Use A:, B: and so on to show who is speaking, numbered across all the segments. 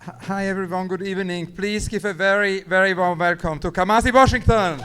A: Hi everyone, good evening. Please give a very, very warm welcome to Kamasi Washington.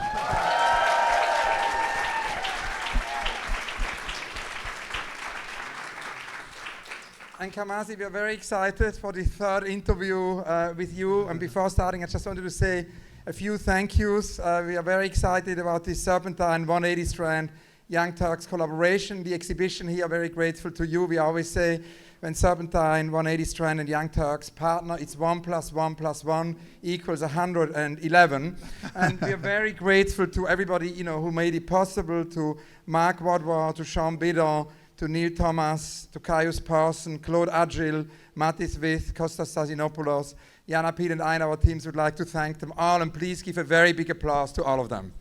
A: And Kamasi, we are very excited for the third interview with you. And before starting, I just wanted to say a few thank yous. We are very excited about this Serpentine 180 Strand Young Turks collaboration. The exhibition here, very grateful to you. We always say when Serpentine, 180 Strand and Young Turks partner, it's 1 + 1 + 1 equals 111. And we are very grateful to everybody, who made it possible, to Marc Thomas, to Sean Bidon, to Neil Thomas, to Caius Parson, Claude Agil, Mattis With, Kostas Stasinopoulos, Jana Peel and I and our teams would like to thank them all, and please give a very big applause to all of them.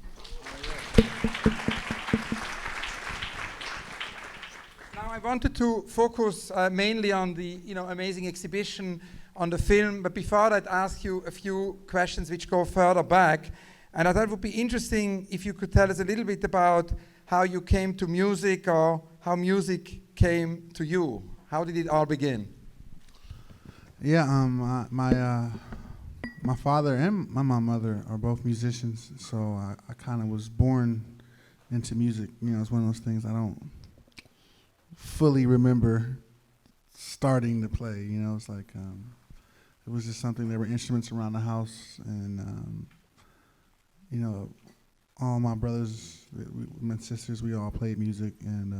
A: Now I wanted to focus mainly on the amazing exhibition, on the film, but before that ask you a few questions which go further back, and I thought it would be interesting if you could tell us a little bit about how you came to music, or how music came to you. How did it all begin?
B: Yeah, my father and my mother are both musicians, so I kind of was born into music. It's one of those things I don't fully remember starting to play. It's like it was just something. There were instruments around the house, and all my brothers, my sisters, we all played music. And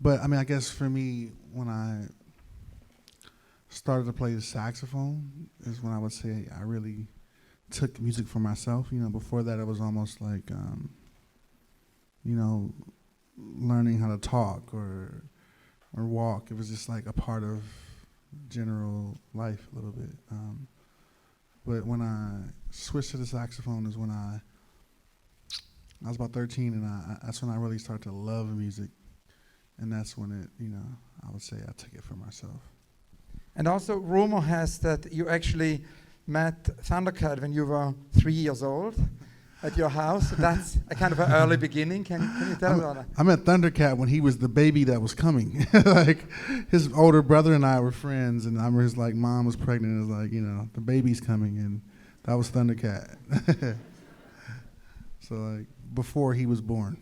B: but I guess for me, when I started to play the saxophone is when I would say I really took music for myself. Before that it was almost like learning how to talk or walk. It was just like a part of general life a little bit. But when I switched to the saxophone is when I was about 13, and that's when I really started to love music, and that's when it, I would say I took it for myself.
A: And also, rumor has that you actually met Thundercat when you were 3 years old at your house. That's a kind of an early beginning. Can you tell us about that?
B: I met Thundercat when he was the baby that was coming. Like, his older brother and I were friends, and I remember his mom was pregnant, and it was like, the baby's coming, and that was Thundercat. So before he was born.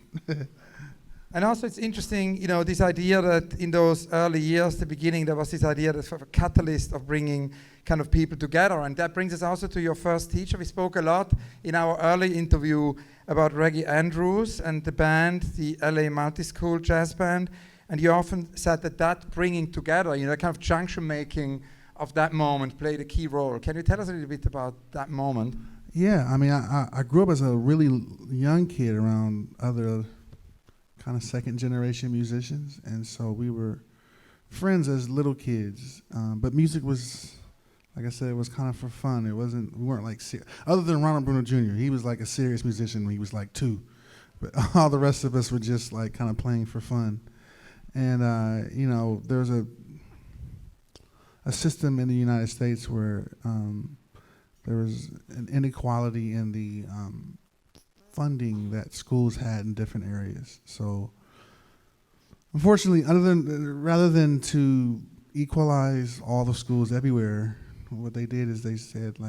A: And also it's interesting, this idea that in those early years, the beginning, there was this idea that sort of a catalyst of bringing kind of people together. And that brings us also to your first teacher. We spoke a lot in our early interview about Reggie Andrews and the band, the LA Multi-School Jazz Band. And you often said that bringing together, kind of junction making of that moment played a key role. Can you tell us a little bit about that moment?
B: Yeah, I grew up as a really young kid around other kind of second generation musicians, and so we were friends as little kids, but music was, like I said, it was kind of for fun. We weren't like other than Ronald Bruno Jr. He was like a serious musician when he was like 2, but all the rest of us were just like kind of playing for fun. And there's a system in the United States where there was an inequality in the funding that schools had in different areas. So unfortunately, rather than to equalize all the schools everywhere, what they did is they said,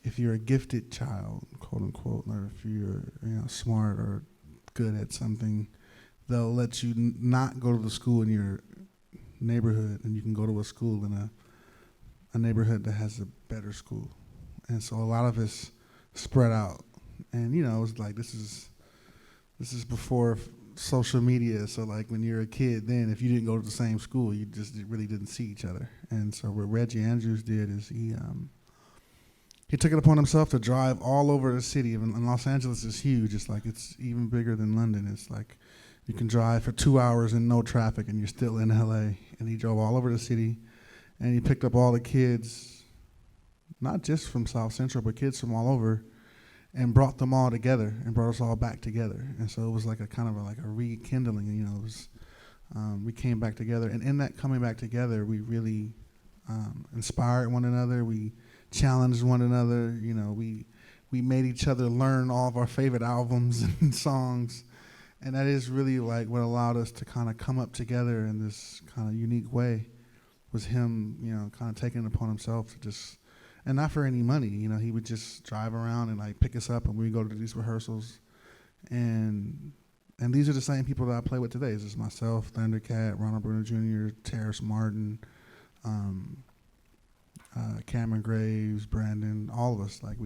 B: if you're a gifted child, quote unquote, or if you're smart or good at something, they'll let you not go to the school in your neighborhood, and you can go to a school in a neighborhood that has a better school. And so a lot of us spread out. And it was like this is before social media. So when you're a kid, then if you didn't go to the same school, you just really didn't see each other. And so what Reggie Andrews did is he took it upon himself to drive all over the city. And Los Angeles is huge. It's even bigger than London. It's like you can drive for 2 hours in no traffic and you're still in LA. And he drove all over the city, and he picked up all the kids, not just from South Central, but kids from all over, and brought them all together and brought us all back together. And so it was like a kind of a rekindling. It was we came back together, and in that coming back together, we really inspired one another. We challenged one another. We made each other learn all of our favorite albums and songs, and that is really what allowed us to kind of come up together in this kind of unique way, was him, kind of taking it upon himself to just, and not for any money, he would just drive around and like pick us up, and we would go to these rehearsals, and these are the same people that I play with today. This is myself, Thundercat, Ronald Bruno Jr., Terrace Martin, Cameron Graves, Brandon, all of us, like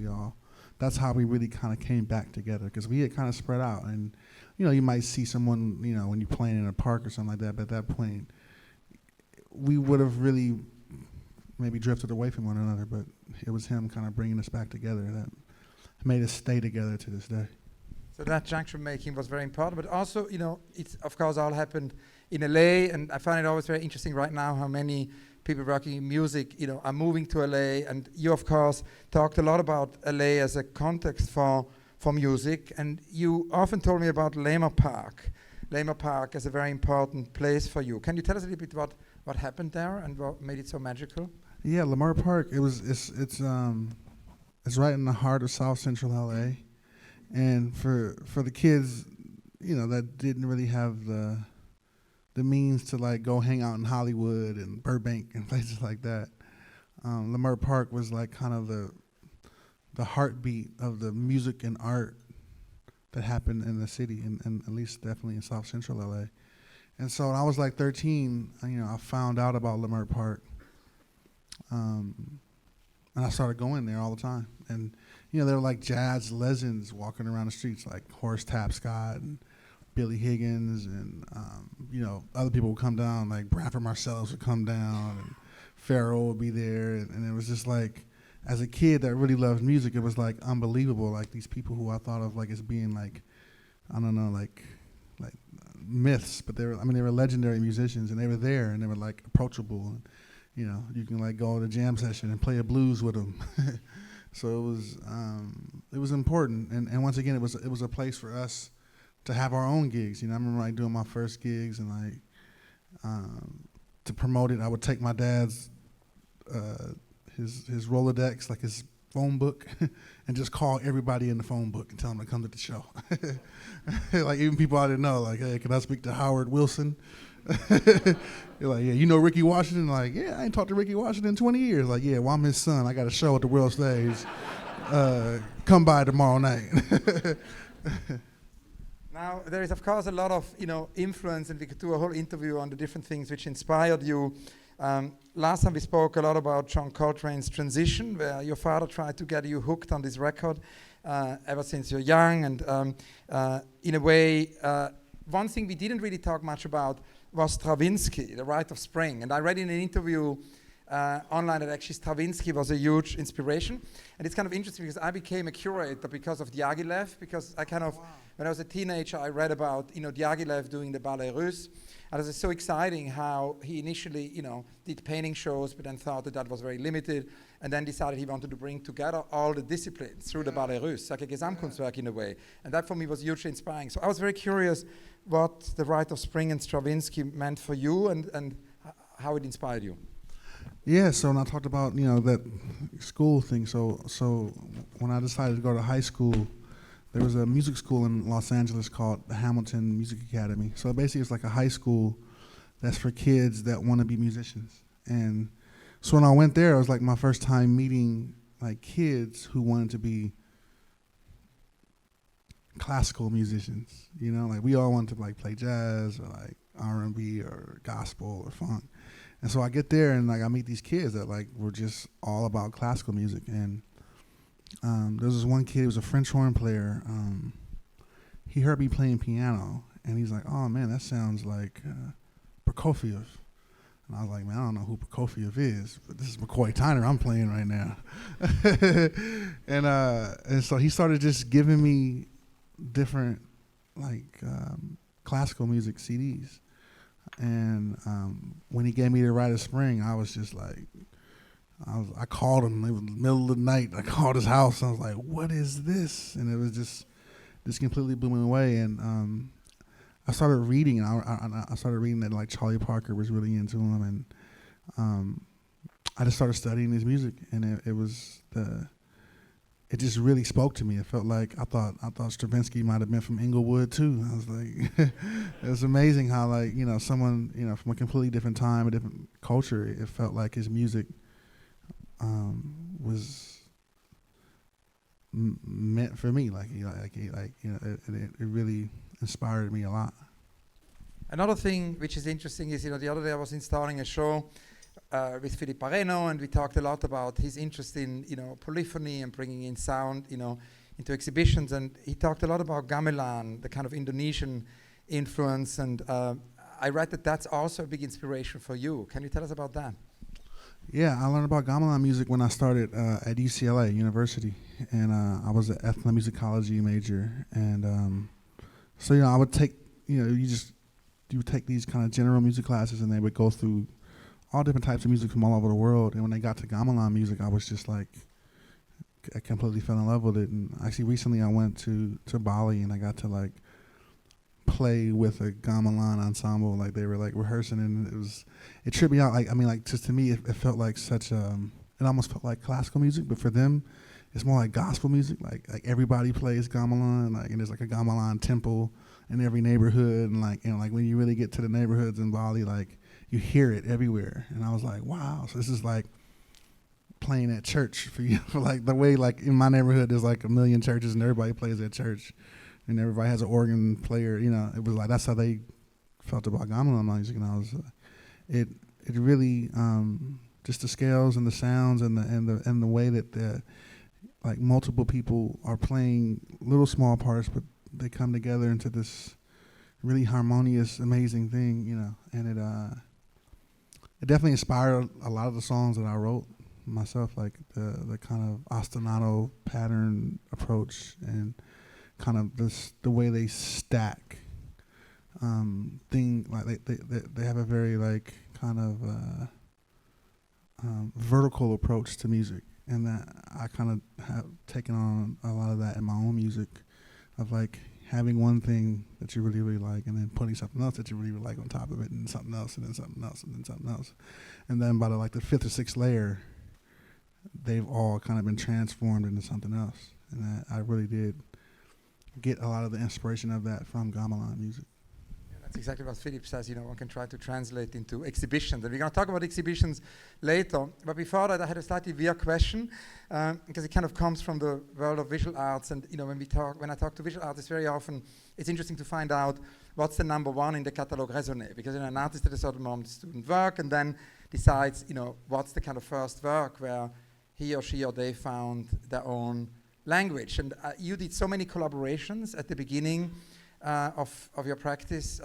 B: that's how we really kind of came back together, because we had kind of spread out. And, you might see someone, when you're playing in a park or something like that, but at that point, we would have really maybe drifted away from one another, but it was him kind of bringing us back together that made us stay together to this day.
A: So that junction making was very important, but also, it's of course all happened in LA, and I find it always very interesting right now how many people working in music, are moving to LA, and you, of course, talked a lot about LA as a context for music, and you often told me about Leimert Park. Leimert Park is a very important place for you. Can you tell us a little bit about what happened there and what made it so magical?
B: Yeah, Leimert Park. It's right in the heart of South Central LA, and for the kids, that didn't really have the means to like go hang out in Hollywood and Burbank and places like that. Leimert Park was like kind of the heartbeat of the music and art that happened in the city, and at least definitely in South Central LA. And so when I was like 13, I found out about Leimert Park, and I started going there all the time. And there were like jazz legends walking around the streets, like Horace Tapscott and Billy Higgins, and other people would come down, like Bradford Marcellus would come down, and Pharaoh would be there, and it was just like, as a kid that really loved music, it was like unbelievable, like these people who I thought of like as being like, I don't know, like myths, but they were legendary musicians, and they were there, and they were like approachable, and you can like go to a jam session and play a blues with them. So it was important, and once again, it was a place for us to have our own gigs. I remember like doing my first gigs, and like to promote it, I would take my dad's his Rolodex, like his phone book, and just call everybody in the phone book and tell them to come to the show. Like even people I didn't know, like, hey, can I speak to Howard Wilson? You're like, yeah, Ricky Washington? Like, yeah, I ain't talked to Ricky Washington in 20 years. Like, yeah, well, I'm his son. I got a show at the World Stage. Come by tomorrow night.
A: Now, there is, of course, a lot of, influence, and we could do a whole interview on the different things which inspired you. Last time we spoke a lot about John Coltrane's Transition, where your father tried to get you hooked on this record ever since you're young. And in a way, one thing we didn't really talk much about was Stravinsky, the Rite of Spring. And I read in an interview online that actually Stravinsky was a huge inspiration. And it's kind of interesting because I became a curator because of Diaghilev, because I kind of, when I was a teenager, I read about, Diaghilev doing the Ballet Russe. And it was so exciting how he initially, did painting shows, but then thought that was very limited, and then decided he wanted to bring together all the disciplines through the Ballet Russe, like a Gesamtkunstwerk in a way. And that for me was hugely inspiring. So I was very curious what the Rite of Spring and Stravinsky meant for you, and how it inspired you.
B: Yeah, so when I talked about, that school thing, so when I decided to go to high school, there was a music school in Los Angeles called the Hamilton Music Academy. So basically it's like a high school that's for kids that want to be musicians. And so when I went there, it was like my first time meeting like kids who wanted to be classical musicians. Like we all wanted to like play jazz or like R&B or gospel or funk. And so I get there and like I meet these kids that like were just all about classical music. And there was this one kid, he was a French horn player. He heard me playing piano, and he's like, oh man, that sounds like Prokofiev. And I was like, man, I don't know who Prokofiev is, but this is McCoy Tyner I'm playing right now. And so he started just giving me different like classical music CDs. And when he gave me the Rite of Spring, I was just like, I called him. It was the middle of the night. I called his house. And I was like, what is this? And it was just completely blew me away. And I started reading. I started reading that like Charlie Parker was really into him. And I just started studying his music. And it was it just really spoke to me. It felt like I thought Stravinsky might have been from Inglewood too. I was like, it was amazing how like someone from a completely different time, a different culture. It felt like his music was meant for me. It really inspired me a lot.
A: Another thing which is interesting is, the other day I was installing a show with Philip Pareno, and we talked a lot about his interest in, polyphony and bringing in sound, into exhibitions. And he talked a lot about gamelan, the kind of Indonesian influence. And I read that that's also a big inspiration for you. Can you tell us about that?
B: Yeah, I learned about gamelan music when I started at UCLA University, and I was an ethnomusicology major. And so I would take, you would take these kind of general music classes, and they would go through all different types of music from all over the world. And when they got to gamelan music, I was just like, I completely fell in love with it. And actually recently I went to Bali, and I got to like play with a gamelan ensemble. Like they were like rehearsing, and it tripped me out. Just to me, it felt like such it almost felt like classical music, but for them, it's more like gospel music. Like everybody plays gamelan, and there's like a gamelan temple in every neighborhood, and like when you really get to the neighborhoods in Bali, like you hear it everywhere. And I was like, wow, so this is like playing at church for you. For like the way like in my neighborhood there's like a million churches and everybody plays at church and everybody has an organ player. It was like that's how they felt about gamelan music. And I was it really just the scales and the sounds and the way that the like multiple people are playing little small parts, but they come together into this really harmonious, amazing thing, and it definitely inspired a lot of the songs that I wrote myself, like the kind of ostinato pattern approach and kind of the way they stack thing. Like they have a very like kind of vertical approach to music, and that I kind of have taken on a lot of that in my own music, of like having one thing that you really, really like, and then putting something else that you really, really like on top of it, and something else, and then something else, and then something else. And then by the fifth or sixth layer, they've all kind of been transformed into something else. And that I really did get a lot of the inspiration of that from gamelan music.
A: That's exactly what Philip says, one can try to translate into exhibitions. And we're going to talk about exhibitions later. But before that, I had a slightly weird question, because it kind of comes from the world of visual arts. And when I talk to visual artists, very often it's interesting to find out what's the number one in the catalogue raisonné. Because an artist at a certain moment student work and then decides, what's the kind of first work where he or she or they found their own language. And you did so many collaborations at the beginning of your practice,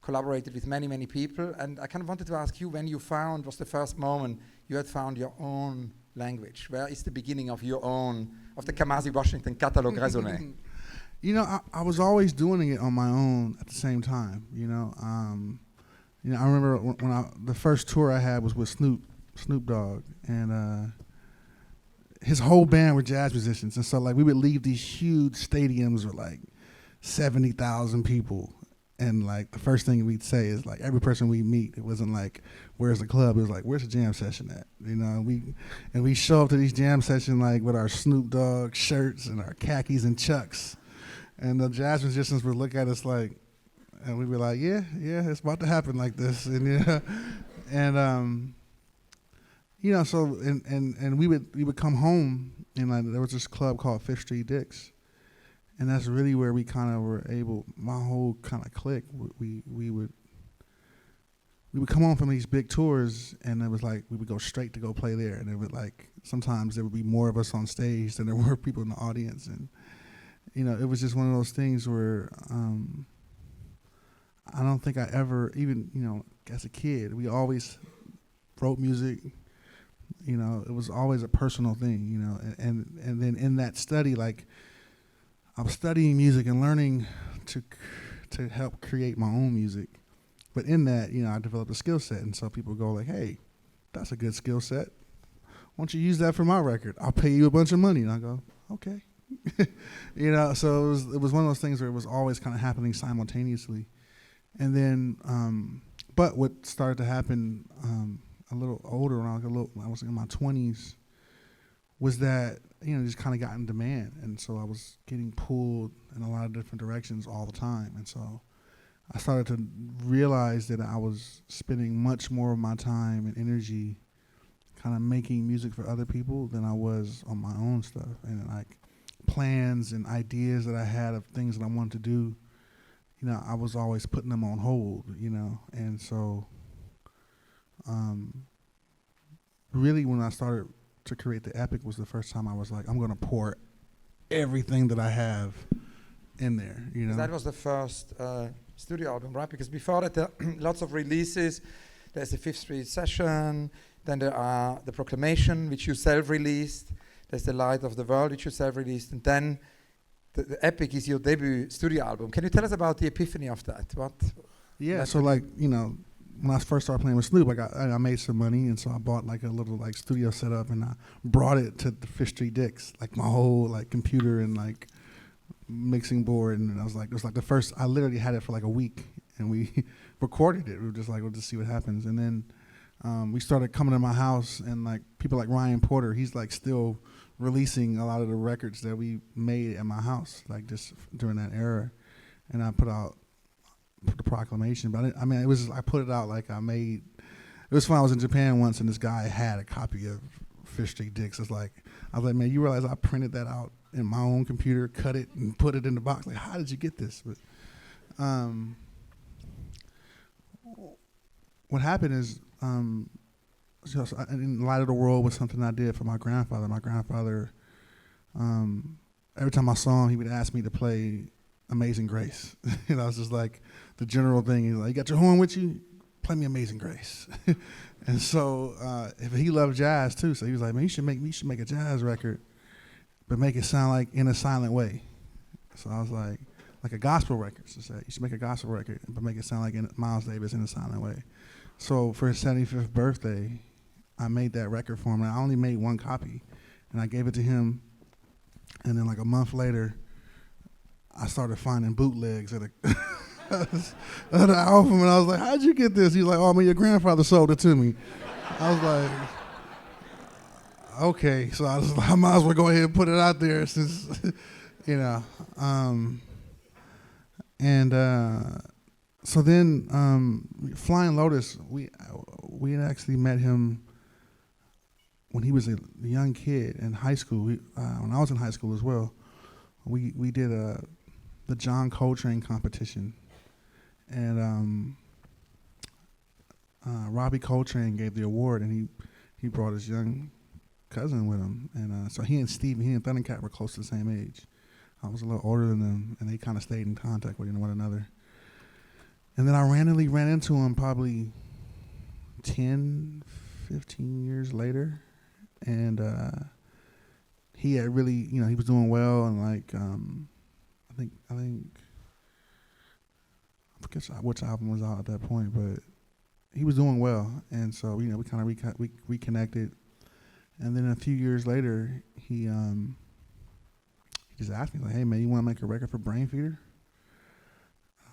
A: collaborated with many, many people. And I kind of wanted to ask you, when you found, was the first moment you had found your own language? Where is the beginning of your own, of the Kamasi Washington catalogue raisonné?
B: I was always doing it on my own at the same time, I remember when the first tour I had was with Snoop Dogg, and his whole band were jazz musicians. And so like we would leave these huge stadiums with like 70,000 people, and like the first thing we'd say is like every person we meet, it wasn't like where's the club, it was like where's the jam session at, we show up to these jam sessions like with our Snoop Dogg shirts and our khakis and chucks, and the jazz musicians would look at us like, and we'd be like, yeah, it's about to happen like this, and so and we would come home, and like there was this club called Fifth Street Dicks. And that's really where we kind of were able, my whole kind of clique, we would come home from these big tours, and it was like we would go straight to go play there. And it would like, sometimes there would be more of us on stage than there were people in the audience. And, it was just one of those things where I don't think I ever, even, as a kid, we always wrote music. It was always a personal thing, and then in that study, like, I was studying music and learning to help create my own music. But in that, I developed a skill set. And so people go like, hey, that's a good skill set. Why don't you use that for my record? I'll pay you a bunch of money. And I go, okay. So it was one of those things where it was always kind of happening simultaneously. And then, but what started to happen a little older, when I was in my 20s, was that, just kind of got in demand. And so I was getting pulled in a lot of different directions all the time. And so I started to realize that I was spending much more of my time and energy kind of making music for other people than I was on my own stuff. And like plans and ideas that I had of things that I wanted to do, I was always putting them on hold, And so really when I started to create the epic was the first time I was like, I'm going to pour everything that I have in there,
A: That was the first studio album, right? Because before that, there are lots of releases. There's the Fifth Street Session, then there are the Proclamation, which you self-released. There's the Light of the World, which you self-released, and then the epic is your debut studio album. Can you tell us about the epiphany of that?
B: Yeah, so like, when I first started playing with Snoop, I made some money, and so I bought like a little like studio setup, and I brought it to the Fifth Street Dicks, like my whole like computer and like mixing board, and it was like the first. I literally had it for like a week, and we recorded it. We were just like, we'll just see what happens, and then we started coming to my house, and like people like Ryan Porter, he's like still releasing a lot of the records that we made at my house, like just during that era, and I put out the Proclamation. But I put it out like I made. It was fun. I was in Japan once, and this guy had a copy of Fifth Street Dicks. I was like, man, you realize I printed that out in my own computer, cut it, and put it in the box. Like, how did you get this? But what happened is, in Light of the World was something I did for my grandfather. My grandfather, every time I saw him, he would ask me to play Amazing Grace. I was just like, the general thing. He's like, you got your horn with you? Play me Amazing Grace. And so if he loved jazz too, so he was like, man, you should make a jazz record, but make it sound like in a silent way. So I was like a gospel record. So say, you should make a gospel record, but make it sound like Miles Davis in a silent way. So for his 75th birthday, I made that record for him. And I only made one copy, and I gave it to him. And then like a month later, I started finding bootlegs of the album, and I was like, how'd you get this? He's like, oh, man, your grandfather sold it to me. I was like, okay. So I might as well go ahead and put it out there since, so then Flying Lotus, we had actually met him when he was a young kid in high school. When I was in high school as well, we did the John Coltrane competition, and Robbie Coltrane gave the award, and he brought his young cousin with him, and so he and Thundercat were close to the same age. I was a little older than them, and they kind of stayed in contact with one another. And then I randomly ran into him probably 10, 15 years later, and he had really, he was doing well, and like I forget which album was out at that point, but he was doing well, and so we kind of reconnected, and then a few years later, he just asked me like, "Hey man, you want to make a record for Brain Feeder?"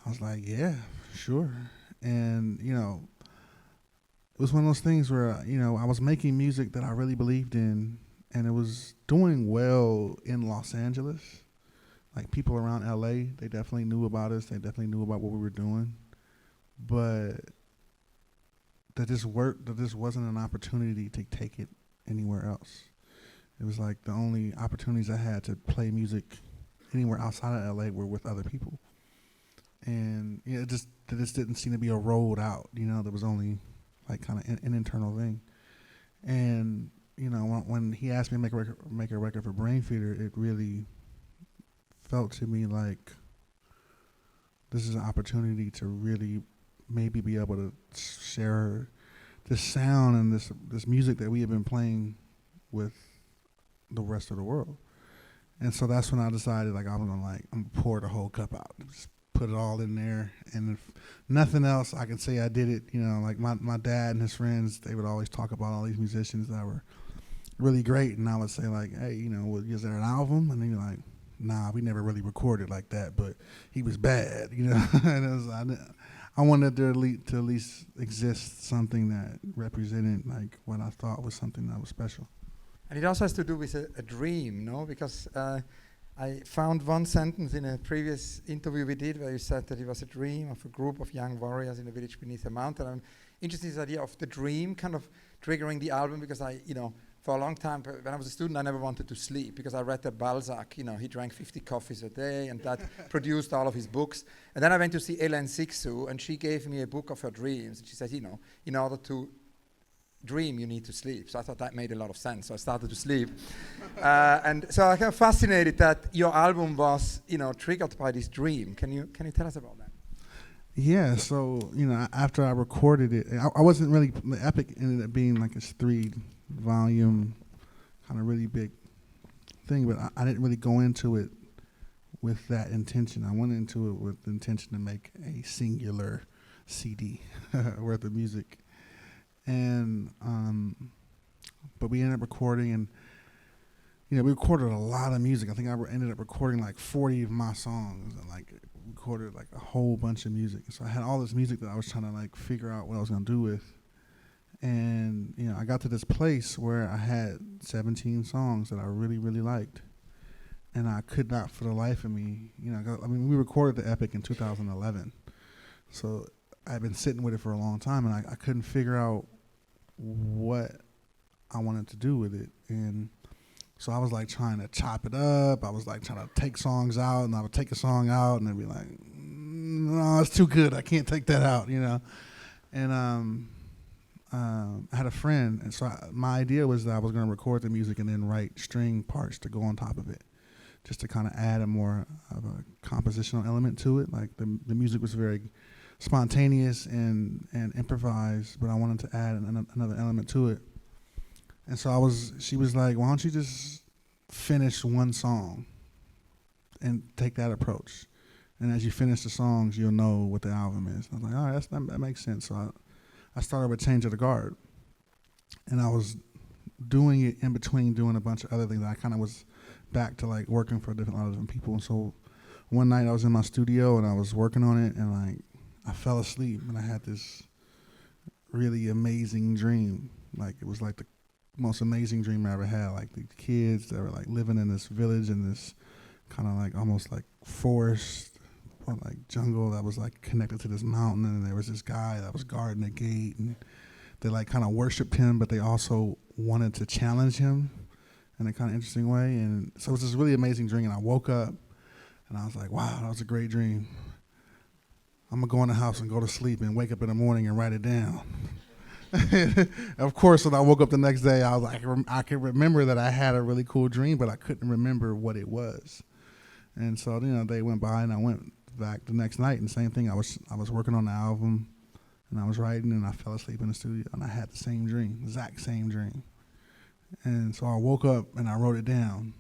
B: I was like, "Yeah, sure," and it was one of those things where I was making music that I really believed in, and it was doing well in Los Angeles. Like people around LA, they definitely knew about us. They definitely knew about what we were doing, but that this wasn't an opportunity to take it anywhere else. It was like the only opportunities I had to play music anywhere outside of LA were with other people, and it just didn't seem to be a rolled out. There was only like kind of an internal thing, and when he asked me to make a record for Brain Feeder, it really felt to me like this is an opportunity to really maybe be able to share this sound and this music that we have been playing with the rest of the world. And so that's when I decided I'm gonna pour the whole cup out, just put it all in there, and if nothing else, I can say I did it. Like my dad and his friends, they would always talk about all these musicians that were really great, and I would say like, hey, well, is there an album? And then you're like, nah, we never really recorded like that, but he was bad, and I wanted there to at least exist something that represented like what I thought was something that was special.
A: And it also has to do with a dream, no? Because I found one sentence in a previous interview we did where you said that it was a dream of a group of young warriors in a village beneath a mountain. I'm interested in this idea of the dream kind of triggering the album, because for a long time, when I was a student, I never wanted to sleep because I read that Balzac, he drank 50 coffees a day and that produced all of his books. And then I went to see Hélène Sixou and she gave me a book of her dreams. And she said, in order to dream, you need to sleep. So I thought that made a lot of sense. So I started to sleep. And so I got fascinated that your album was, triggered by this dream. Can you tell us about that?
B: Yeah, so, after I recorded it, I wasn't really, the epic ended up being like a 3-volume kind of really big thing, but I didn't really go into it with that intention. I went into it with the intention to make a singular CD worth of music. And, but we ended up recording, and, we recorded a lot of music. I think I ended up recording like 40 of my songs, and like recorded like a whole bunch of music. So I had all this music that I was trying to like figure out what I was gonna do with. And, I got to this place where I had 17 songs that I really, really liked. And I could not for the life of me, we recorded the epic in 2011. So I've been sitting with it for a long time, and I couldn't figure out what I wanted to do with it. And so I was like trying to chop it up. I was like trying to take songs out, and I would take a song out and they'd be like, no, it's too good. I can't take that out, And I had a friend, and so my idea was that I was going to record the music and then write string parts to go on top of it, just to kind of add a more of a compositional element to it. Like the music was very spontaneous and improvised, but I wanted to add another element to it. And so she was like, why don't you just finish one song and take that approach? And as you finish the songs, you'll know what the album is. And I was like, all right, that makes sense. So I started with Change of the Guard. And I was doing it in between doing a bunch of other things. I kind of was back to like working for a lot of different people. And so one night I was in my studio and I was working on it, and like I fell asleep, and I had this really amazing dream. Like it was like the most amazing dream I ever had. Like the kids that were like living in this village in this kind of like almost like forest or like jungle that was like connected to this mountain, and there was this guy that was guarding the gate, and they like kind of worshipped him, but they also wanted to challenge him in a kind of interesting way. And so it was this really amazing dream, and I woke up and I was like, wow, that was a great dream. I'm gonna go in the house and go to sleep and wake up in the morning and write it down. Of course, when I woke up the next day, I was like, I could remember that I had a really cool dream, but I couldn't remember what it was. And so, they went by, and I went back the next night, and same thing. I was working on the album, and I was writing, and I fell asleep in the studio, and I had the same dream, exact same dream. And so I woke up and I wrote it down,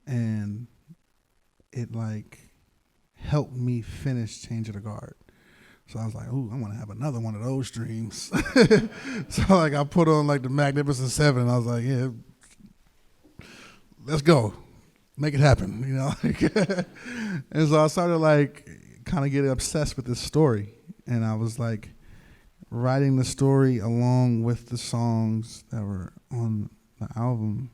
B: and it like helped me finish Change of the Guard. So I was like, ooh, I want to have another one of those dreams. So like I put on like the Magnificent Seven, and I was like, yeah, let's go, make it happen, And so I started like kind of getting obsessed with this story, and I was like writing the story along with the songs that were on the album,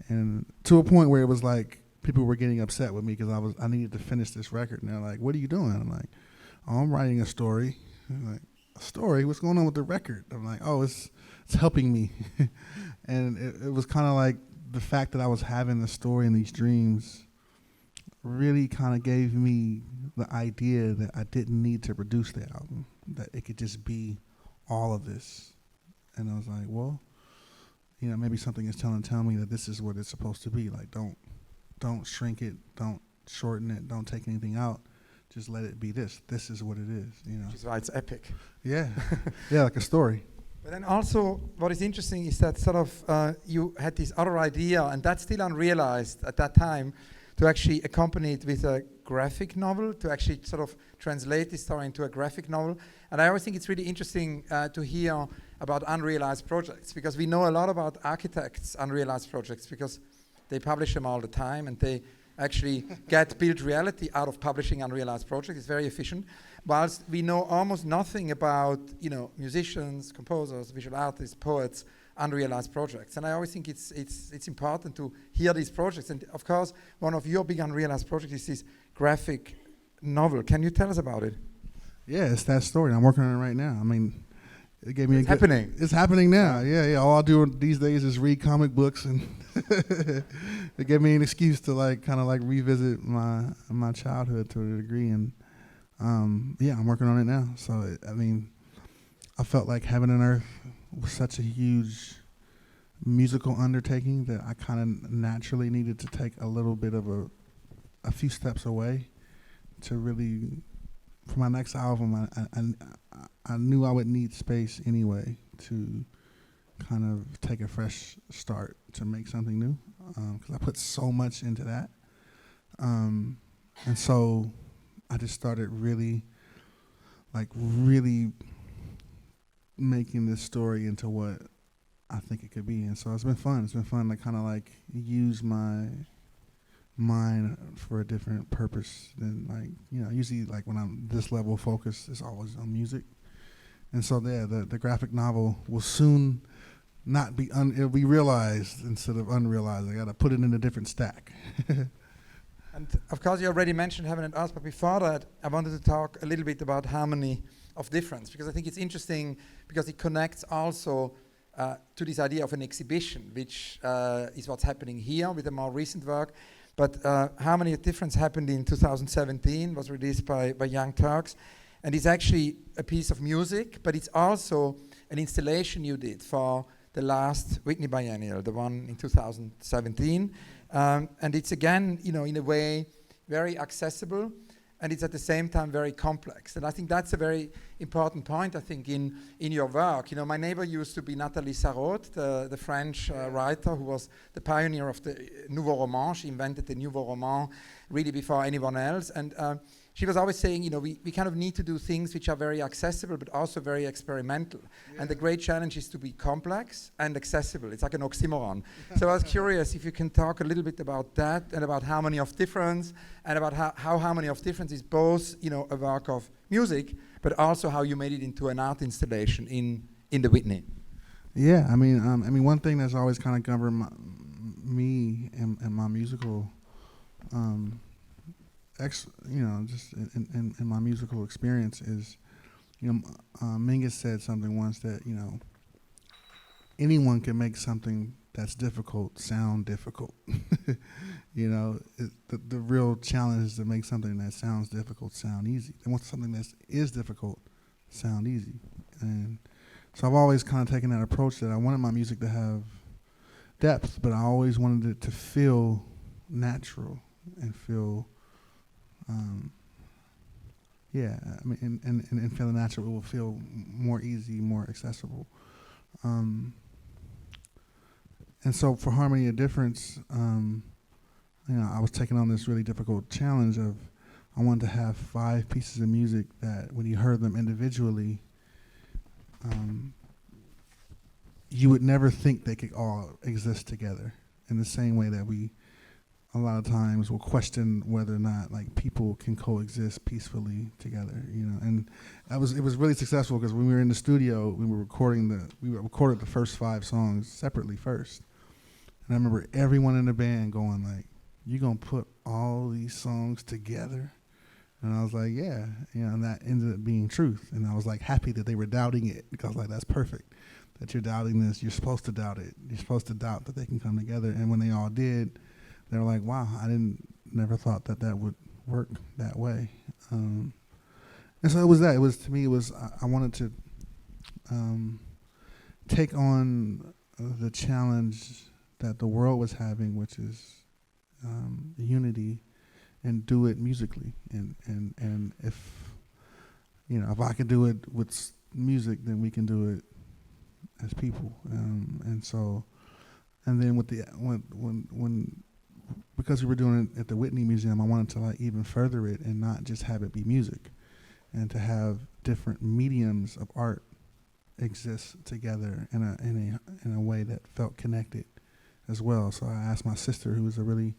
B: and to a point where it was like people were getting upset with me because I needed to finish this record, and they're like, what are you doing? I'm like, oh, I'm writing a story. I'm like, a story? What's going on with the record? I'm like, oh, it's helping me. And it was kind of like the fact that I was having the story and these dreams really kind of gave me the idea that I didn't need to produce the album, that it could just be all of this. And I was like, well, maybe something is telling me that this is what it's supposed to be. Like, don't shrink it, don't shorten it, don't take anything out. Just let it be this. This is what it is,
A: Which is why it's epic.
B: Yeah, yeah, like a story.
A: But then also, what is interesting is that sort of you had this other idea, and that's still unrealized at that time, to actually accompany it with a graphic novel, to actually sort of translate this story into a graphic novel. And I always think it's really interesting to hear about unrealized projects, because we know a lot about architects' unrealized projects, because they publish them all the time, and they actually get built reality out of publishing unrealized projects. It's very efficient. Whilst we know almost nothing about, musicians, composers, visual artists, poets, unrealized projects. And I always think it's important to hear these projects. And of course, one of your big unrealized projects is this graphic novel. Can you tell us about it?
B: Yeah, it's that story. I'm working on it right now. I mean, it gave me
A: it's happening.
B: It's happening now. Yeah. All I do these days is read comic books, and it gave me an excuse to kind of revisit my childhood to a degree. And I'm working on it now. So I felt like Heaven and Earth was such a huge musical undertaking that I kind of naturally needed to take a little bit of a few steps away to really, for my next album, I knew I would need space anyway to kind of take a fresh start to make something new, because I put so much into that. And so I just started really making this story into what I think it could be. And so it's been fun. It's been fun to kind of use my mind for a different purpose than usually when I'm this level of focus, it's always on music. And so the graphic novel will soon not be it'll be realized instead of unrealized. I gotta put it in a different stack.
A: And of course you already mentioned Heaven and Earth, but before that I wanted to talk a little bit about Harmony of Difference, because I think it's interesting because it connects also to this idea of an exhibition, which is what's happening here with the more recent work. But Harmony of Difference happened in 2017, was released by Young Turks, and it's actually a piece of music, but it's also an installation you did for the last Whitney Biennial, the one in 2017. And it's again, in a way, very accessible, and it's at the same time very complex. And I think that's a very important point, I think, in your work. My neighbor used to be Nathalie Sarraute, the French writer who was the pioneer of the Nouveau Roman. She invented the Nouveau Roman really before anyone else. And she was always saying, we kind of need to do things which are very accessible, but also very experimental. Yeah. And the great challenge is to be complex and accessible. It's like an oxymoron. So I was curious if you can talk a little bit about that and about Harmony of Difference and about how Harmony of Difference is both, a work of music, but also how you made it into an art installation in the Whitney.
B: Yeah, one thing that's always kind of governed me and my musical just in my musical experience is, Mingus said something once that, anyone can make something that's difficult sound difficult. The real challenge is to make something that sounds difficult sound easy. They want something that is difficult sound easy. And so I've always kind of taken that approach that I wanted my music to have depth, but I always wanted it to feel natural and feel and feeling natural, it will feel more easy, more accessible. And so for Harmony of Difference, I was taking on this really difficult challenge of I wanted to have 5 pieces of music that when you heard them individually, you would never think they could all exist together in the same way that we a lot of times will question whether or not people can coexist peacefully together, and it was really successful because when we were in the studio, we recorded the first 5 songs separately first, and I remember everyone in the band going "You gonna put all these songs together?" And I was like, "Yeah," and that ended up being truth, and I was happy that they were doubting it because that's perfect that you're doubting this. You're supposed to doubt it. You're supposed to doubt that they can come together, and when they all did. They were like, wow, never thought that would work that way. And so it was that. I wanted to take on the challenge that the world was having, which is unity, and do it musically. And if I can do it with music, then we can do it as people. And then when because we were doing it at the Whitney Museum, I wanted to even further it and not just have it be music, and to have different mediums of art exist together in a way that felt connected as well. So I asked my sister, who was a really,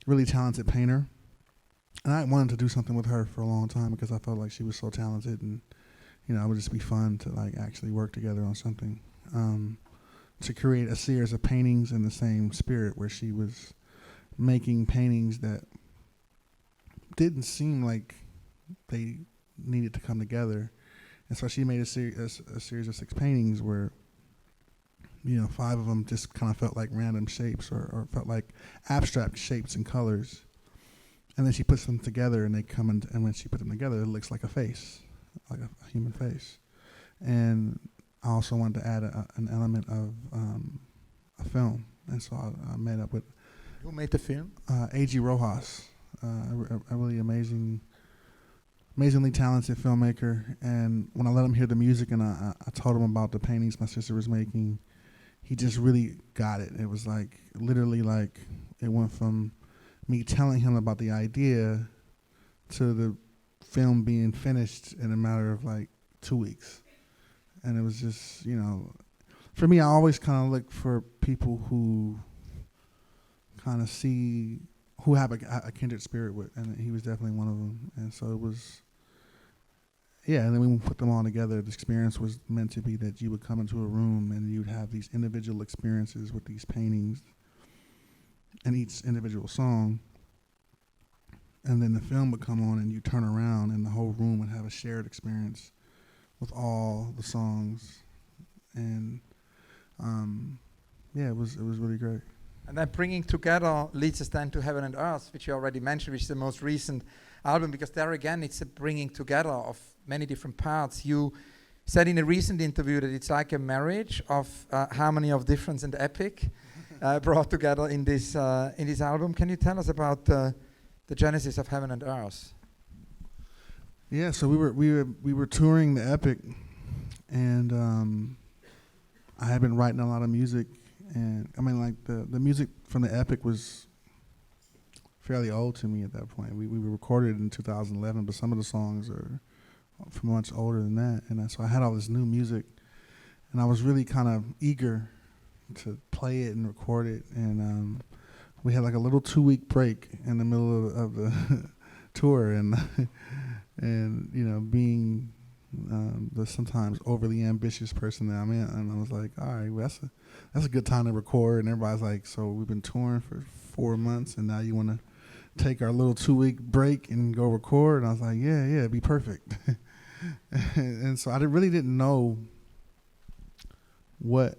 B: really talented painter, and I wanted to do something with her for a long time because I felt like she was so talented, and it would just be fun to actually work together on something. to create a series of paintings in the same spirit, where she was making paintings that didn't seem like they needed to come together. And so she made a series of 6 paintings where, 5 of them just kind of felt like random shapes or felt like abstract shapes and colors. And then she puts them together, and they come in, and when she put them together, it looks like a face, like a human face. And I also wanted to add an element of a film. And so I met up with...
A: Who made the film?
B: A.G. Rojas, a really amazingly talented filmmaker. And when I let him hear the music and I told him about the paintings my sister was making, he just really got it. It was like, literally like, it went from me telling him about the idea to the film being finished in a matter of like 2 weeks. And it was just, for me, I always kind of look for people who kind of who have a kindred spirit with, and he was definitely one of them. And so it was, and then when we put them all together, the experience was meant to be that you would come into a room and you'd have these individual experiences with these paintings and each individual song. And then the film would come on and you turn around and the whole room would have a shared experience with all the songs. And it was really great.
A: And that bringing together leads us then to Heaven and Earth, which you already mentioned, which is the most recent album, because there again, it's a bringing together of many different parts. You said in a recent interview that it's like a marriage of harmony of difference and epic brought together in this album. Can you tell us about the genesis of Heaven and Earth?
B: Yeah, so we were touring the Epic, and I had been writing a lot of music. And I mean, like the music from the Epic was fairly old to me at that point. We recorded it in 2011, but some of the songs are from much older than that. And so I had all this new music, and I was really kind of eager to play it and record it. And we had like a little 2-week break in the middle of the tour, and being the sometimes overly ambitious person that I'm in, and I was like, all right, well, that's a good time to record. And everybody's like, so we've been touring for 4 months, and now you want to take our little 2-week break and go record? And I was like, yeah, it'd be perfect. And so I really didn't know what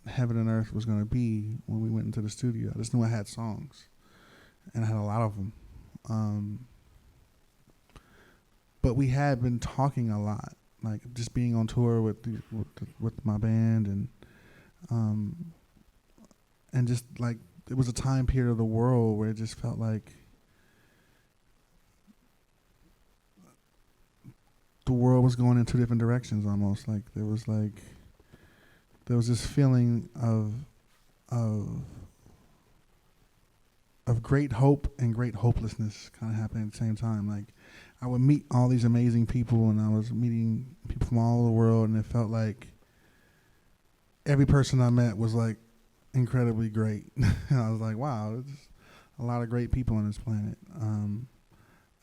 B: Heaven and Earth was going to be when we went into the studio. I just knew I had songs, and I had a lot of them. But we had been talking a lot, like just being on tour with my band, and just like it was a time period of the world where it just felt like the world was going in 2 different directions almost. Like there was this feeling of great hope and great hopelessness kind of happening at the same time. Like I would meet all these amazing people, and I was meeting people from all over the world, and it felt like every person I met was like incredibly great. And I was like, wow, there's a lot of great people on this planet.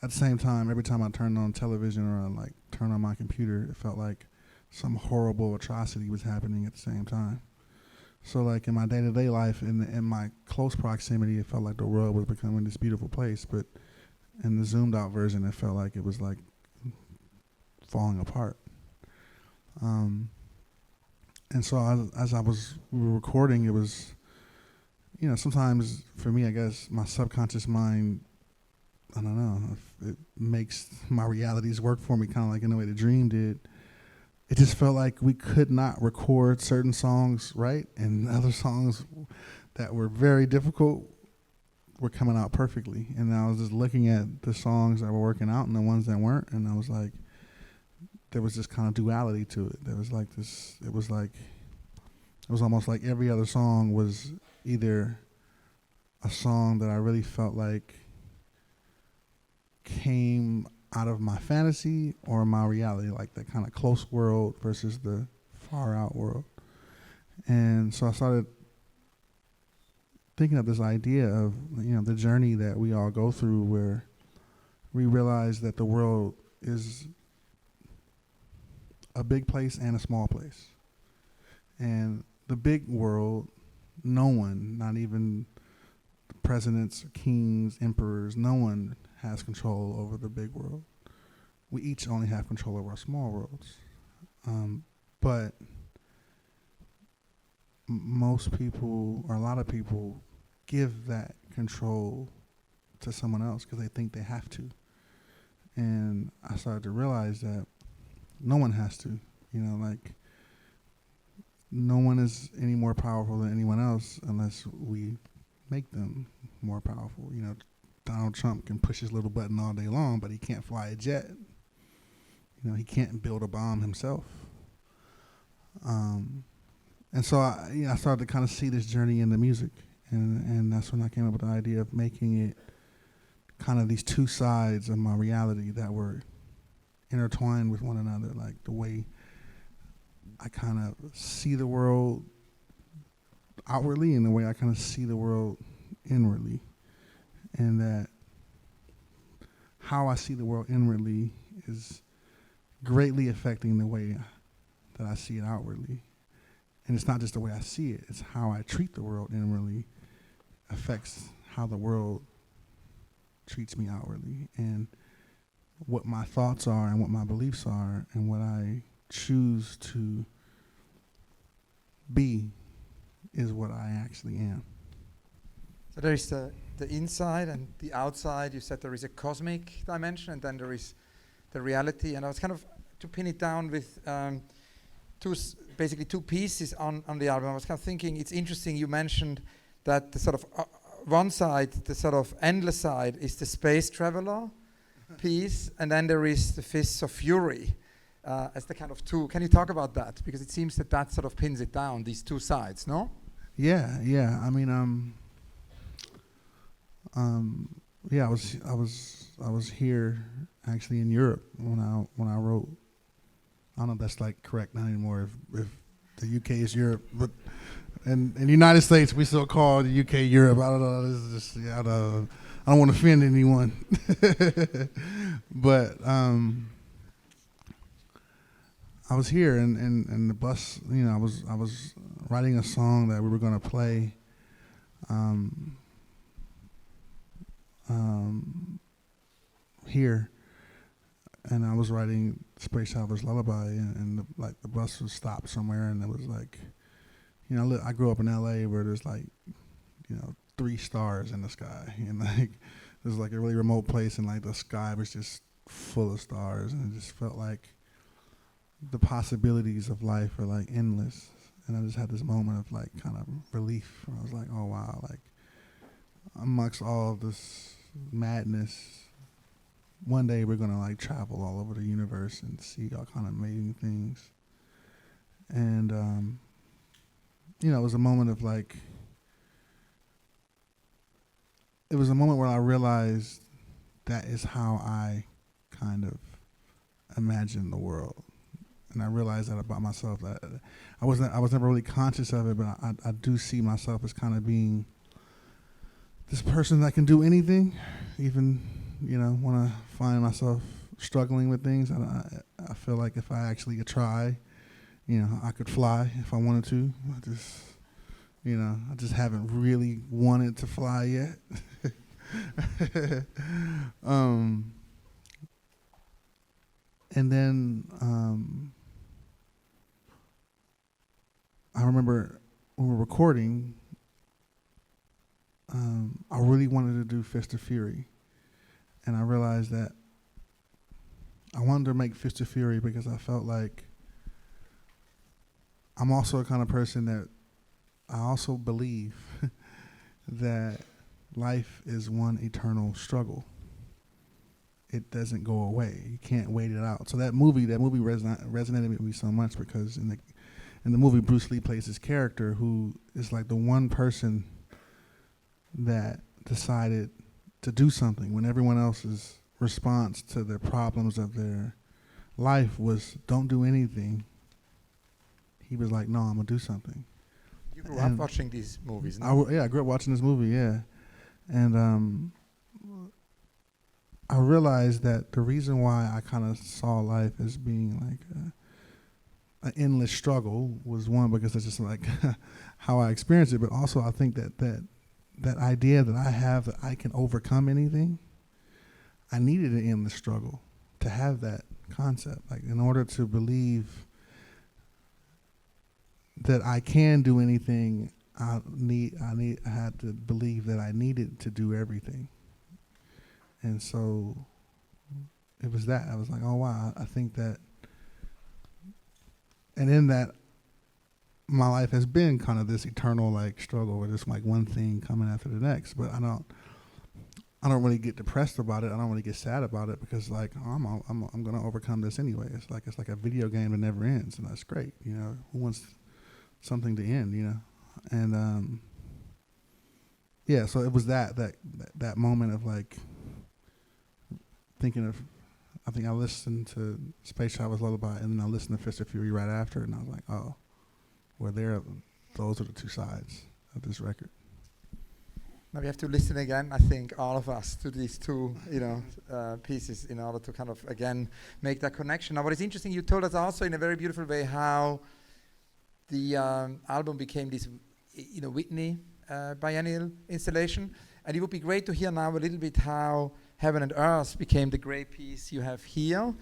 B: At the same time, every time I turned on television or I like turned on my computer, it felt like some horrible atrocity was happening at the same time. So like in my day-to-day life, in my close proximity, it felt like the world was becoming this beautiful place, but in the zoomed out version, it felt like it was like falling apart. And so as we were recording, it was, sometimes for me, I guess my subconscious mind, I don't know, if it makes my realities work for me kind of like in the way the dream did. It just felt like we could not record certain songs right, and other songs that were very difficult were coming out perfectly. And I was just looking at the songs that were working out and the ones that weren't, and I was like, there was this kind of duality to it. There was like this, it was almost like every other song was either a song that I really felt like came out of my fantasy or my reality, like that kind of close world versus the far out world. And so I started thinking of this idea of, the journey that we all go through, where we realize that the world is a big place and a small place. And the big world, no one, not even presidents, kings, emperors, no one has control over the big world. We each only have control over our small worlds. But most people, or a lot of people, give that control to someone else because they think they have to. And I started to realize that no one has to, like no one is any more powerful than anyone else unless we make them more powerful. Donald Trump can push his little button all day long, but he can't fly a jet. He can't build a bomb himself. And so I started to kind of see this journey in the music, and that's when I came up with the idea of making it kind of these two sides of my reality that were intertwined with one another, like the way I kind of see the world outwardly and the way I kind of see the world inwardly, and that how I see the world inwardly is greatly affecting the way that I see it outwardly. And it's not just the way I see it, it's how I treat the world inwardly affects how the world treats me outwardly. And what my thoughts are and what my beliefs are and what I choose to be is what I actually am.
A: So there is the inside and the outside. You said there is a cosmic dimension, and then there is the reality. And I was kind of, to pin it down with basically two pieces on the album, I was kind of thinking, it's interesting you mentioned that the sort of one side, the sort of endless side, is the space traveler piece, and then there is the Fists of Fury as the kind of two. Can you talk about that? Because it seems that sort of pins it down, these two sides, no?
B: Yeah. I mean, I was here actually in Europe when I wrote. I don't know if that's like correct not anymore. If the UK is Europe, but in the United States we still call the UK Europe. I don't know. This is just I don't want to offend anyone, but I was here and the bus. I was writing a song that we were going to play. Here, and I was writing Space Traveler's Lullaby, and the bus was stopped somewhere, and it was like, I grew up in LA where there's 3 stars in the sky, and there's like a really remote place, and the sky was just full of stars, and it just felt like the possibilities of life are endless, and I just had this moment of kind of relief, where I was like, oh wow, amongst all of this madness, one day we're gonna travel all over the universe and see all kind of amazing things. And it was a moment of it was a moment where I realized that is how I kind of imagine the world. And I realized that about myself, that I was never really conscious of it, but I do see myself as kind of being this person that can do anything, even when I find myself struggling with things. I feel like if I actually try, I could fly if I wanted to. I just haven't really wanted to fly yet. And then I remember when we were recording, I really wanted to do Fist of Fury. And I realized that I wanted to make Fist of Fury because I felt like I'm also a kind of person that I also believe that life is one eternal struggle. It doesn't go away. You can't wait it out. So that movie resonated with me so much because in the movie, Bruce Lee plays this character who is the one person that decided to do something when everyone else's response to the problems of their life was don't do anything. He was like, no, I'm gonna do something.
A: You grew up watching these movies, no?
B: I grew up watching this movie, yeah. And I realized that the reason why I kind of saw life as being an endless struggle was one, because it's just like how I experienced it, but also I think that idea that I have, that I can overcome anything, I needed an endless struggle to have that concept. Like, in order to believe that I can do anything, I had to believe that I needed to do everything. And so it was that. I was like, oh wow, I think that. And in that, my life has been kind of this eternal like struggle with just like one thing coming after the next. But I don't really get depressed about it. I don't really get sad about it, because like, oh, I'm gonna overcome this anyway. It's like a video game that never ends, and that's great. You know, who wants something to end? You know, and yeah. So it was that moment of like thinking of. I think I listened to Space Travel's Lullaby, and then I listened to Fist of Fury right after, and I was like, oh, well, those are the two sides of this record.
A: Now we have to listen again, I think, all of us, to these two, pieces in order to kind of, again, make that connection. Now, what is interesting, you told us also in a very beautiful way how the album became this, Whitney biennial installation. And it would be great to hear now a little bit how Heaven and Earth became the great piece you have here,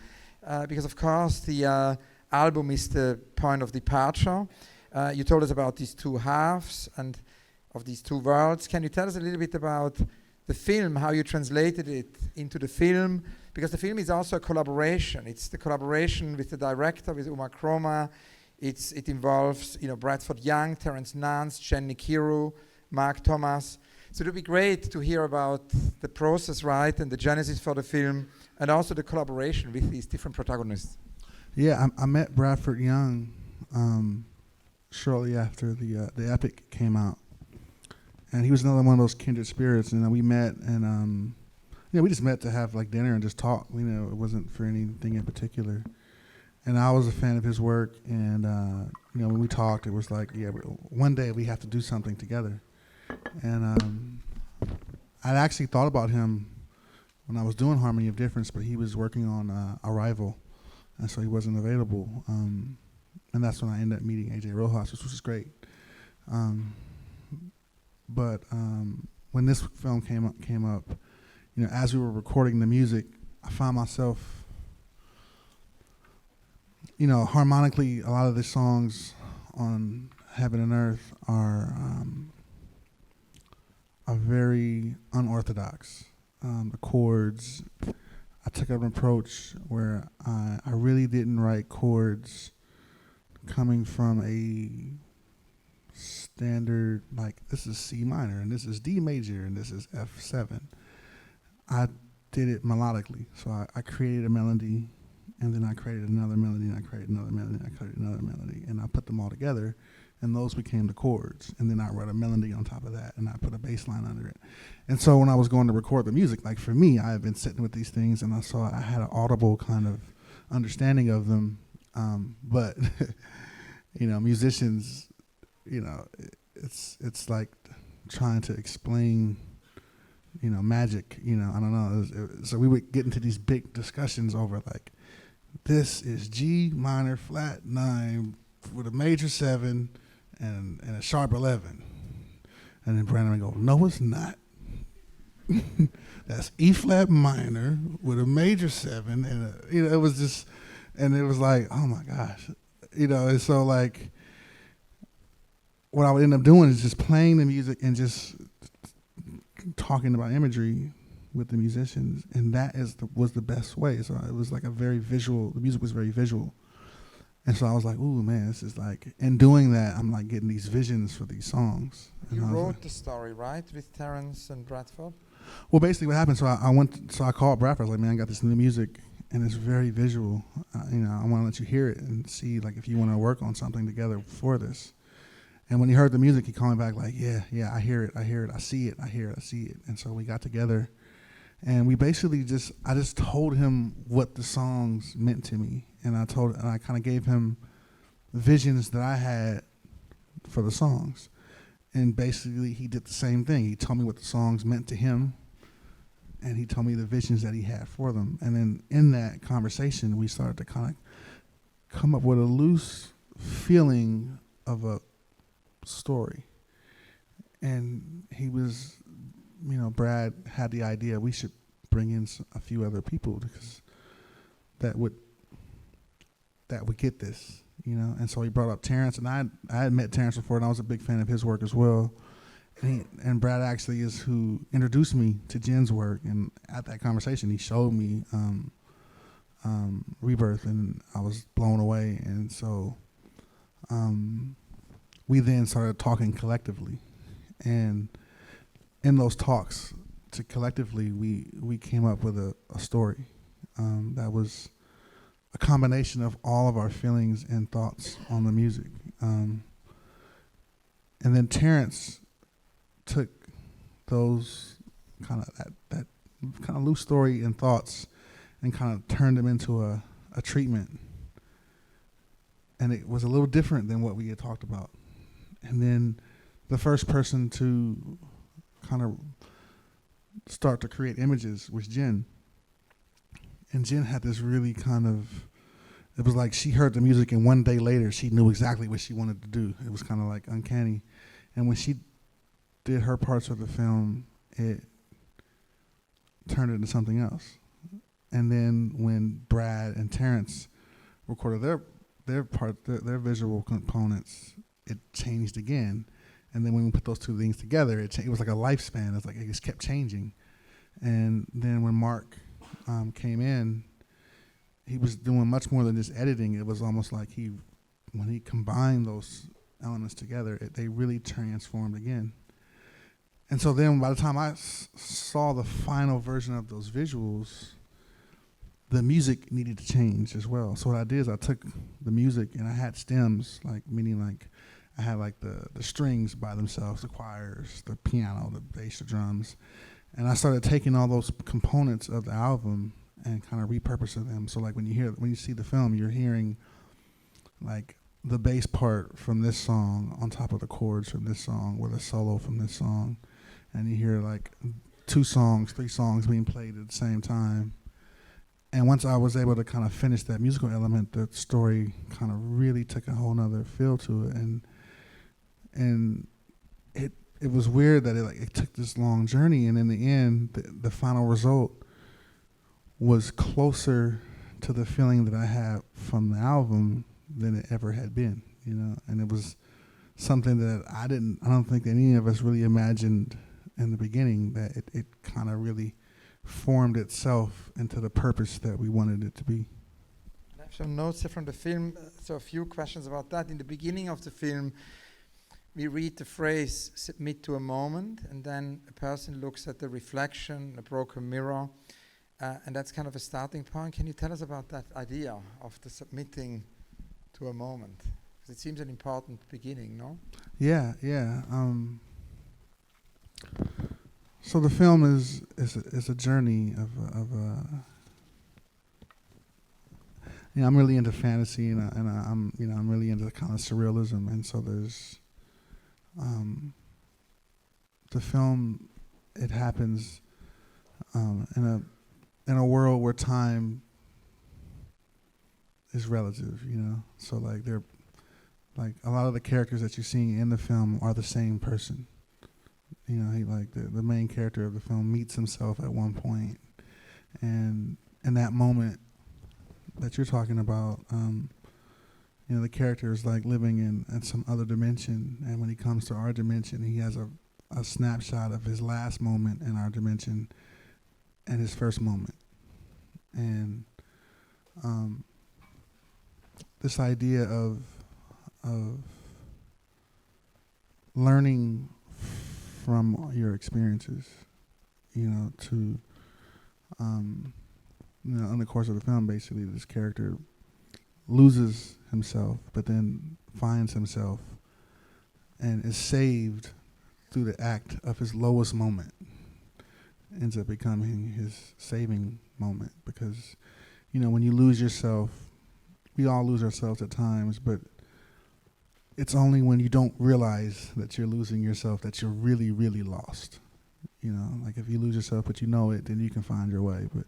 A: because of course the album is the point of departure. You told us about these two halves and of these two worlds. Can you tell us a little bit about the film, how you translated it into the film? Because the film is also a collaboration. It's the collaboration with the director, with Ummah Chroma. It involves Bradford Young, Terence Nance, Jenn Nkiru, Marc Thomas. So it would be great to hear about the process, right, and the genesis for the film, and also the collaboration with these different protagonists.
B: Yeah, I met Bradford Young shortly after the epic came out, and he was another one of those kindred spirits. And we met, and we just met to have like dinner and just talk. It wasn't for anything in particular. And I was a fan of his work, and when we talked, it was like, one day we have to do something together. And I'd actually thought about him when I was doing Harmony of Difference, but he was working on Arrival, and so he wasn't available. And that's when I ended up meeting AJ Rojas, which was great. But when this film came up, as we were recording the music, I found myself, harmonically, a lot of the songs on Heaven and Earth are very unorthodox. The chords, I took an approach where I really didn't write chords coming from a standard, like this is C minor and this is D major and this is F7. I did it melodically. So I created a melody, and then I created another melody, and I created another melody, and I created another melody, and I put them all together. And those became the chords. And then I wrote a melody on top of that, and I put a bass line under it. And so when I was going to record the music, like for me, I had been sitting with these things, and I had an audible kind of understanding of them. But, musicians, it's like trying to explain, magic, I don't know. So we would get into these big discussions over like, this is G minor flat 9 with a major 7 and a sharp 11. And then Brandon would go, no, it's not. That's E flat minor with a major 7. And, it was just, and it was like, oh my gosh. And so like, what I would end up doing is just playing the music and just talking about imagery with the musicians. And that was the best way. So it was like the music was very visual. And so I was like, ooh, man, this is like, in doing that, I'm like getting these visions for these songs.
A: You wrote the story, right, with Terence and Bradford?
B: Well, basically what happened, so I called Bradford. I was like, man, I got this new music, and it's very visual. I want to let you hear it and see, like, if you want to work on something together for this. And when he heard the music, he called me back like, yeah, I hear it, I see it, I hear it, I see it. And so we got together, and we basically I just told him what the songs meant to me. And I kind of gave him visions that I had for the songs. And basically he did the same thing. He told me what the songs meant to him, and he told me the visions that he had for them. And then in that conversation, we started to kind of come up with a loose feeling of a story. And he was, Brad had the idea we should bring in a few other people because that would get this, And so he brought up Terrence, and I had met Terrence before, and I was a big fan of his work as well. And Brad actually is who introduced me to Jenn's work, and at that conversation, he showed me Rebirth, and I was blown away. And so we then started talking collectively, and in those talks, collectively, we came up with a story that was a combination of all of our feelings and thoughts on the music. And then Terrence took those that kind of loose story and thoughts and kind of turned them into a treatment. And it was a little different than what we had talked about. And then the first person to kind of start to create images was Jenn. And Jenn had this really it was like she heard the music and one day later she knew exactly what she wanted to do. It was kind of like uncanny. And when she did her parts of the film, it turned into something else. And then when Brad and Terrence recorded their visual components, it changed again. And then when we put those two things together, it was like a lifespan. It's like it just kept changing. And then when Marc came in, he was doing much more than just editing. It was almost like when he combined those elements together, they really transformed again. And so then by the time I saw the final version of those visuals, the music needed to change as well. So what I did is I took the music and I had stems, meaning I had the strings by themselves, the choirs, the piano, the bass, the drums. And I started taking all those components of the album and kind of repurposing them. So when you see the film, you're hearing the bass part from this song on top of the chords from this song with a solo from this song. And you hear 2 songs, 3 songs being played at the same time. And once I was able to kind of finish that musical element, the story kind of really took a whole nother feel to it. And it was weird that it took this long journey, and in the end, the final result was closer to the feeling that I had from the album than it ever had been, And it was something that I don't think any of us really imagined in the beginning, that it kind of really formed itself into the purpose that we wanted it to be.
A: I have some notes here from the film, so a few questions about that. In the beginning of the film, we read the phrase, submit to a moment, and then a person looks at the reflection, a broken mirror, and that's kind of a starting point. Can you tell us about that idea of the submitting to a moment? Because it seems an important beginning, no?
B: Yeah. So the film is a journey of I'm really into fantasy, and I'm really into kind of surrealism, and so there's the film. It happens in a world where time is relative, So they're a lot of the characters that you're seeing in the film are the same person. He the main character of the film meets himself at one point, and in that moment that you're talking about, the character is living in some other dimension, and when he comes to our dimension, he has a snapshot of his last moment in our dimension and his first moment. And this idea of learning from your experiences, to in the course of the film, basically this character loses himself, but then finds himself and is saved through the act of his lowest moment. Ends up becoming his saving moment, because when you lose yourself, we all lose ourselves at times, but it's only when you don't realize that you're losing yourself that you're really, really lost. If you lose yourself but you know it, then you can find your way. But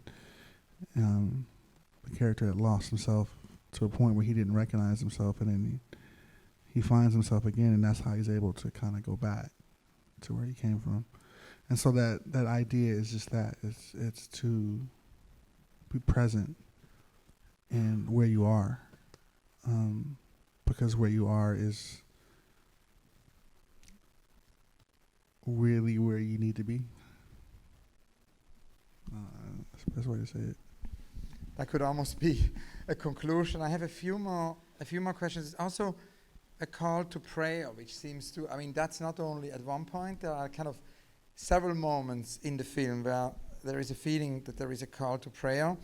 B: the character had lost himself to a point where he didn't recognize himself, and then he finds himself again, and that's how he's able to kind of go back to where he came from. And so that idea is just that it's to be present in where you are, because where you are is really where you need to be. That's the best way to say it.
A: That could almost be a conclusion. I have a few more questions. It's also a call to prayer, which seems to, I mean, that's not only at one point, there are kind of several moments in the film where there is a feeling that there is a call to prayer.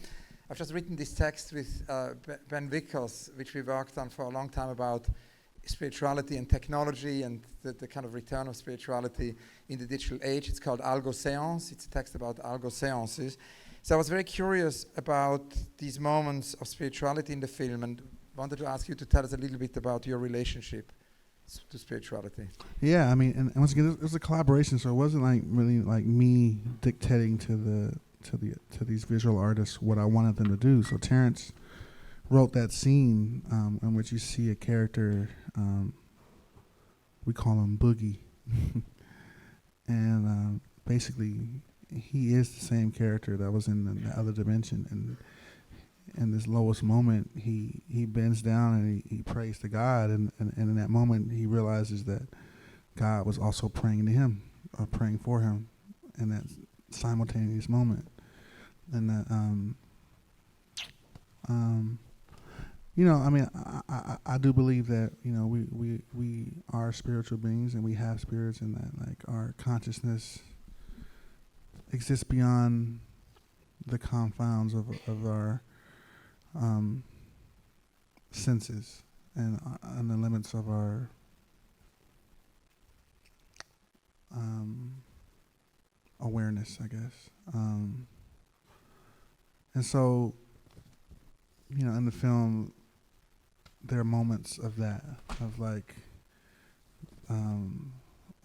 A: I've just written this text with Ben Vickers, which we worked on for a long time, about spirituality and technology and the kind of return of spirituality in the digital age. It's called Algo Seance. It's a text about Algo Seances. So I was very curious about these moments of spirituality in the film, and wanted to ask you to tell us a little bit about your relationship to spirituality.
B: Yeah, I mean, and once again, it was a collaboration, so it wasn't like really like me dictating to these visual artists what I wanted them to do. So Terrence wrote that scene in which you see a character, we call him Boogie, and basically he is the same character that was in the other dimension, and in this lowest moment he bends down and he prays to God, and in that moment he realizes that God was also praying to him, or praying for him in that simultaneous moment. And that you know, I mean, I do believe that, you know, we are spiritual beings, and we have spirits, and that like our consciousness exists beyond the confounds of our senses and the limits of our awareness, I guess. And so, you know, in the film, there are moments of that, of like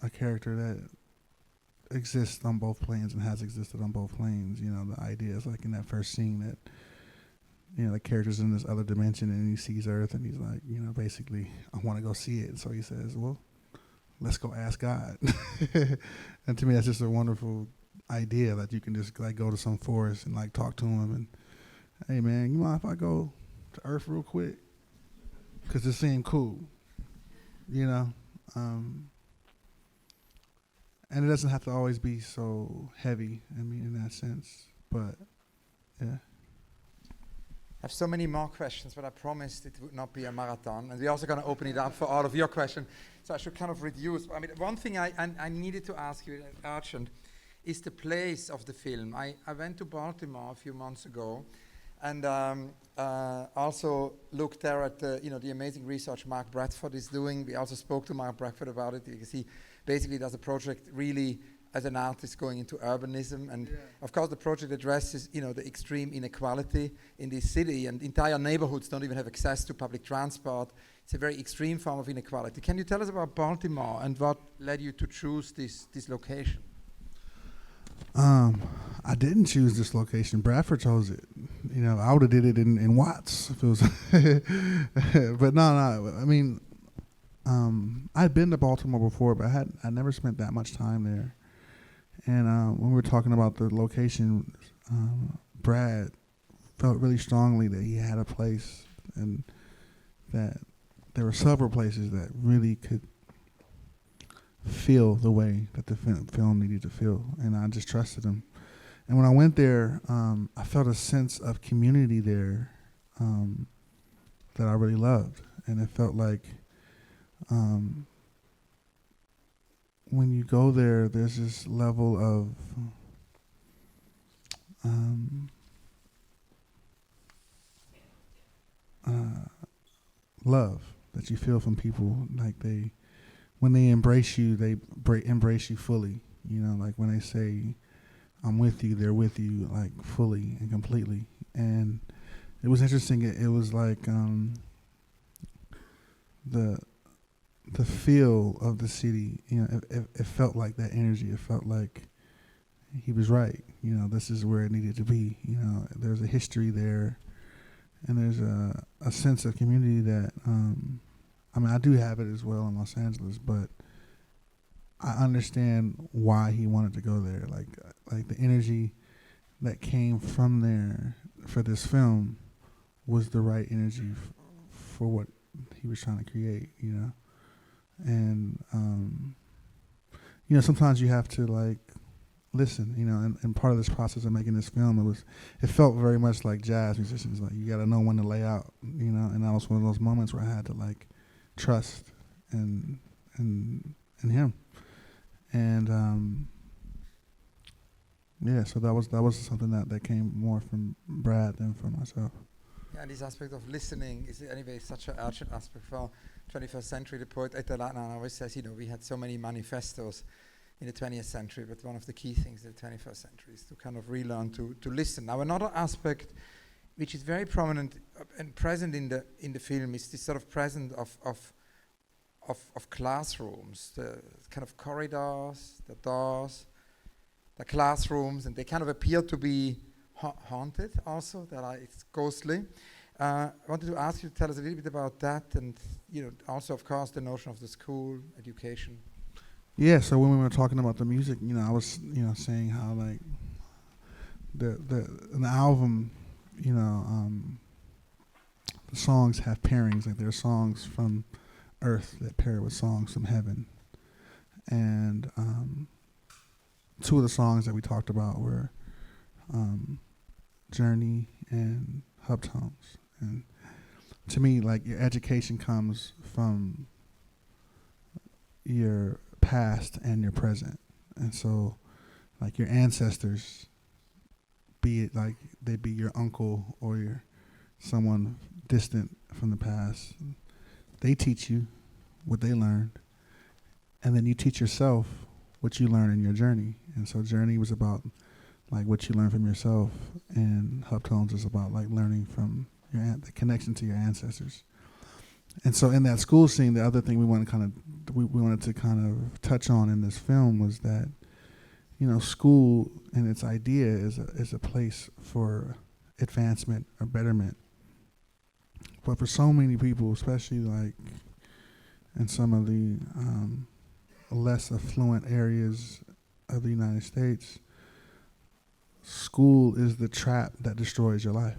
B: a character that exists on both planes and has existed on both planes. You know, the idea is like in that first scene that, you know, the character's in this other dimension and he sees Earth and he's like, you know, basically, I want to go see it. So he says, well, let's go ask God. And to me, that's just a wonderful idea that you can just like go to some forest and like talk to him and, hey man, you mind if I go to Earth real quick? Because it seemed cool, you know? And it doesn't have to always be so heavy, I mean, in that sense, but yeah.
A: I have so many more questions, but I promised it would not be a marathon. And we're also going to open it up for all of your questions. So I should kind of reduce. I mean, one thing I needed to ask you, urgent, is the place of the film. I went to Baltimore a few months ago, and also looked there at the amazing research Mark Bradford is doing. We also spoke to Mark Bradford about it, because he basically does a project really as an artist going into urbanism, and of course the project addresses the extreme inequality in this city, and entire neighborhoods don't even have access to public transport. It's a very extreme form of inequality. Can you tell us about Baltimore and what led you to choose this location?
B: I didn't choose this location. Bradford chose it. You know, I would have did it in Watts if it was. But no. I mean, I'd been to Baltimore before, but I never spent that much time there. And when we were talking about the location, Brad felt really strongly that he had a place, and that there were several places that really could feel the way that the film needed to feel, and I just trusted him. And when I went there, I felt a sense of community there that I really loved, and it felt like when you go there, there's this level of love that you feel from people. Like when they embrace you, they embrace you fully. You know, like when they say, I'm with you, they're with you, like fully and completely. And it was interesting. It was like the feel of the city, you know, it felt like that energy. It felt like he was right. You know, this is where it needed to be. You know, there's a history there, and there's a sense of community that I mean, I do have it as well in Los Angeles, but I understand why he wanted to go there. Like the energy that came from there for this film was the right energy for what he was trying to create, you know. And you know, sometimes you have to like listen, you know. And part of this process of making this film, it felt very much like jazz musicians. Like you got to know when to lay out, you know. And that was one of those moments where I had to like trust in him. And yeah, so that was something that came more from Brad than from myself.
A: Yeah, and this aspect of listening is anyway such an urgent aspect for 21st century. The poet Etalana always says, you know, we had so many manifestos in the 20th century, but one of the key things in the 21st century is to kind of relearn to listen. Now, another aspect which is very prominent and present in the film is this sort of presence of classrooms, the kind of corridors, the doors, the classrooms, and they kind of appear to be haunted also, it's ghostly. I wanted to ask you to tell us a little bit about that, and you know, also of course the notion of the school, education.
B: Yeah, so when we were talking about the music, you know, I was, you know, saying how like an album, you know, the songs have pairings, like there are songs from earth that pair with songs from heaven. And two of the songs that we talked about were Journey and Hub Tones. And to me, like, your education comes from your past and your present. And so, like, your ancestors, be it like they be your uncle or your someone distant from the past, they teach you what they learned, and then you teach yourself what you learn in your journey. And so Journey was about like what you learn from yourself, and Hub Tones is about like learning from the connection to your ancestors. And so in that school scene, the other thing we wanted to kind of touch on in this film was that, you know, school and its idea is a place for advancement or betterment. But for so many people, especially like in some of the less affluent areas of the United States, school is the trap that destroys your life.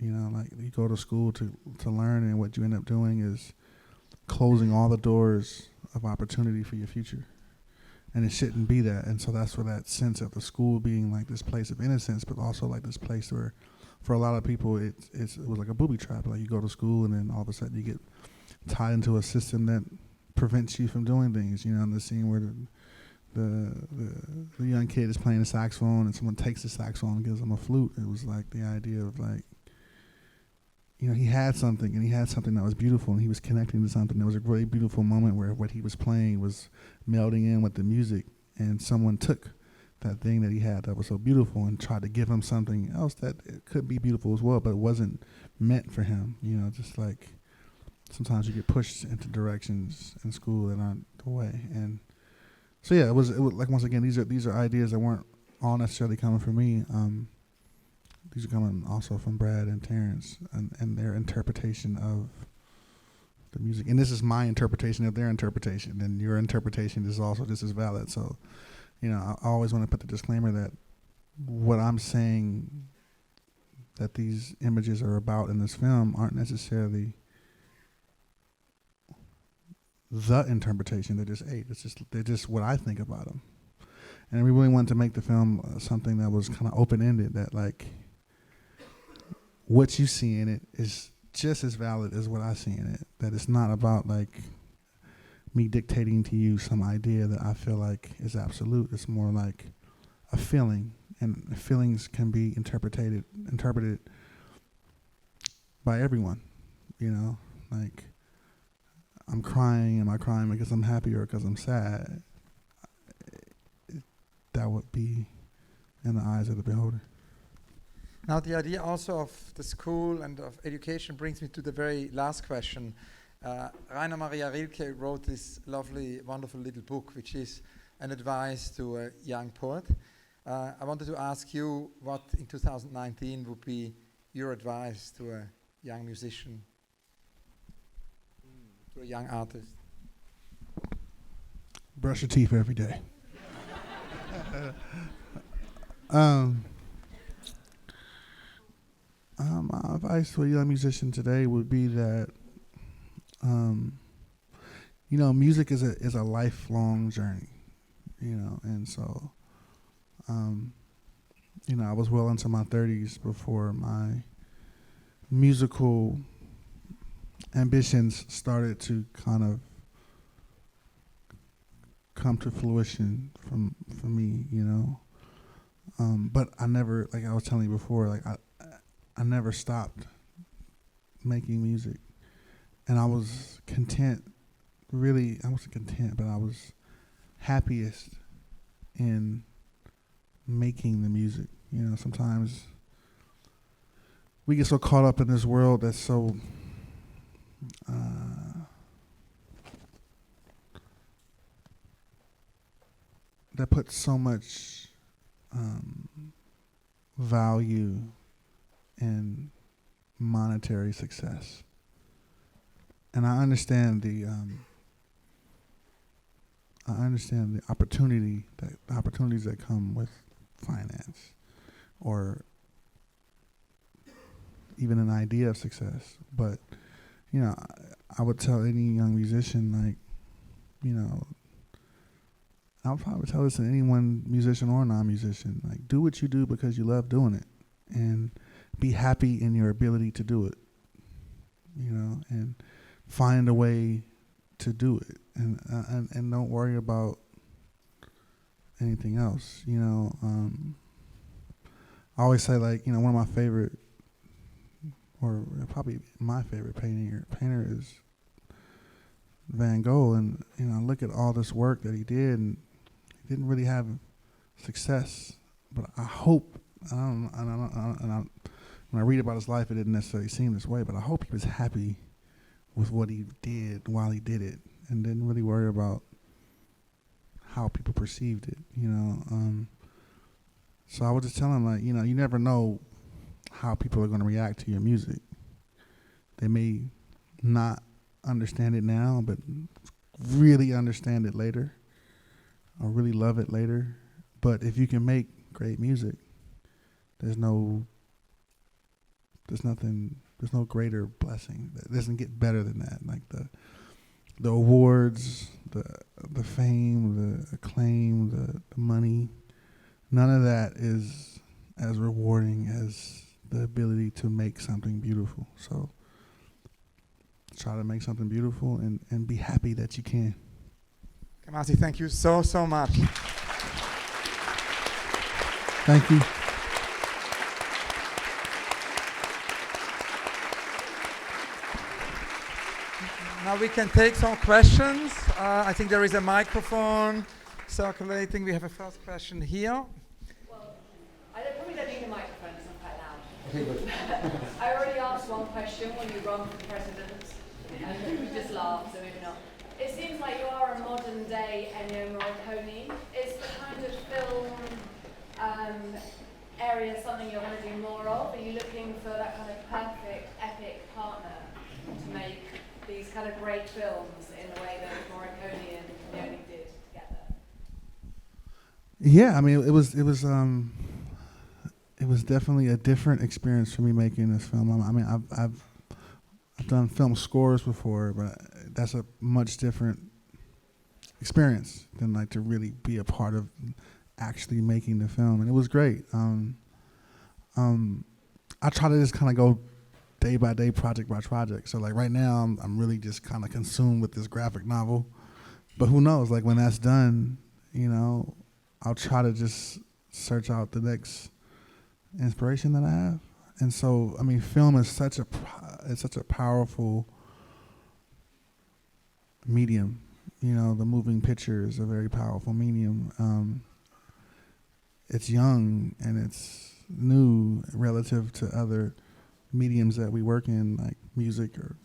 B: You know, like you go to school to learn, and what you end up doing is closing all the doors of opportunity for your future. And it shouldn't be that. And so that's where that sense of the school being like this place of innocence, but also like this place where, for a lot of people, it was like a booby trap. Like you go to school and then all of a sudden you get tied into a system that prevents you from doing things. You know, in the scene where the young kid is playing the saxophone and someone takes the saxophone and gives him a flute. It was like the idea of like, you know, he had something that was beautiful, and he was connecting to something. There was a really beautiful moment where what he was playing was melding in with the music, and someone took that thing that he had that was so beautiful and tried to give him something else that it could be beautiful as well, but it wasn't meant for him. You know, just like sometimes you get pushed into directions in school that aren't the way. And so yeah, it was like, once again, these are ideas that weren't all necessarily coming from me. These are coming also from Brad and Terrence and their interpretation of the music. And this is my interpretation of their interpretation, and your interpretation is also just as valid. So, you know, I always want to put the disclaimer that what I'm saying that these images are about in this film aren't necessarily the interpretation. They're just what I think about them. And we really wanted to make the film something that was kind of open-ended, that like what you see in it is just as valid as what I see in it. That it's not about like me dictating to you some idea that I feel like is absolute. It's more like a feeling, and feelings can be interpreted by everyone. You know, like I'm crying. Am I crying because I'm happy or because I'm sad? That would be in the eyes of the beholder.
A: Now, the idea also of the school and of education brings me to the very last question. Rainer Maria Rilke wrote this lovely, wonderful little book, which is an advice to a young poet. I wanted to ask you what, in 2019, would be your advice to a young musician? to a young artist?
B: Brush your teeth every day. My advice to a young musician today would be that, music is a lifelong journey, and so, I was well into my 30s before my musical ambitions started to kind of come to fruition for me, but I never, like I was telling you before, like I never stopped making music, and I was content. Really, I wasn't content, but I was happiest in making the music. Sometimes we get so caught up in this world that's so that puts so much value in monetary success. And I understand the opportunities that come with finance, or even an idea of success. But I would tell any young musician, like, I'll probably tell this to anyone, musician or non-musician, like, do what you do because you love doing it, and be happy in your ability to do it, and find a way to do it, and don't worry about anything else. I always say, like, one of my favorite, or probably my favorite painter is Van Gogh, and I look at all this work that he did, and he didn't really have success. But I hope, when I read about his life, it didn't necessarily seem this way, but I hope he was happy with what he did while he did it, and didn't really worry about how people perceived it. So I would just tell him, like, you never know how people are going to react to your music. They may not understand it now, but really understand it later, or really love it later. But if you can make great music, there's no greater blessing. It doesn't get better than that. Like the awards, the fame, the acclaim, the money, none of that is as rewarding as the ability to make something beautiful. So try to make something beautiful, and be happy that you can.
A: Kamasi, thank you so much.
B: Thank you.
A: Now we can take some questions. I think there is a microphone circulating. We have a first question here.
C: Well, probably don't need a microphone because I'm quite loud. Okay, good. I already asked one question when you run for president, and we just laughed, so maybe not. It seems like you are a modern day Ennio Morricone. Is the kind of film area something you want to do more of? Are you looking for that kind of perfect, epic partner to make these kind of great films in the way that Morricone and Leone did together?
B: Yeah, I mean, it was definitely a different experience for me making this film. I mean, I've done film scores before, but that's a much different experience than, like, to really be a part of actually making the film, and it was great. I try to just kind of go day by day, project by project. So, like, right now, I'm really just kind of consumed with this graphic novel. But who knows? Like, when that's done, I'll try to just search out the next inspiration that I have. And so, I mean, film is such a powerful medium. The moving picture is a very powerful medium. It's young and it's new relative to other mediums that we work in, like music or,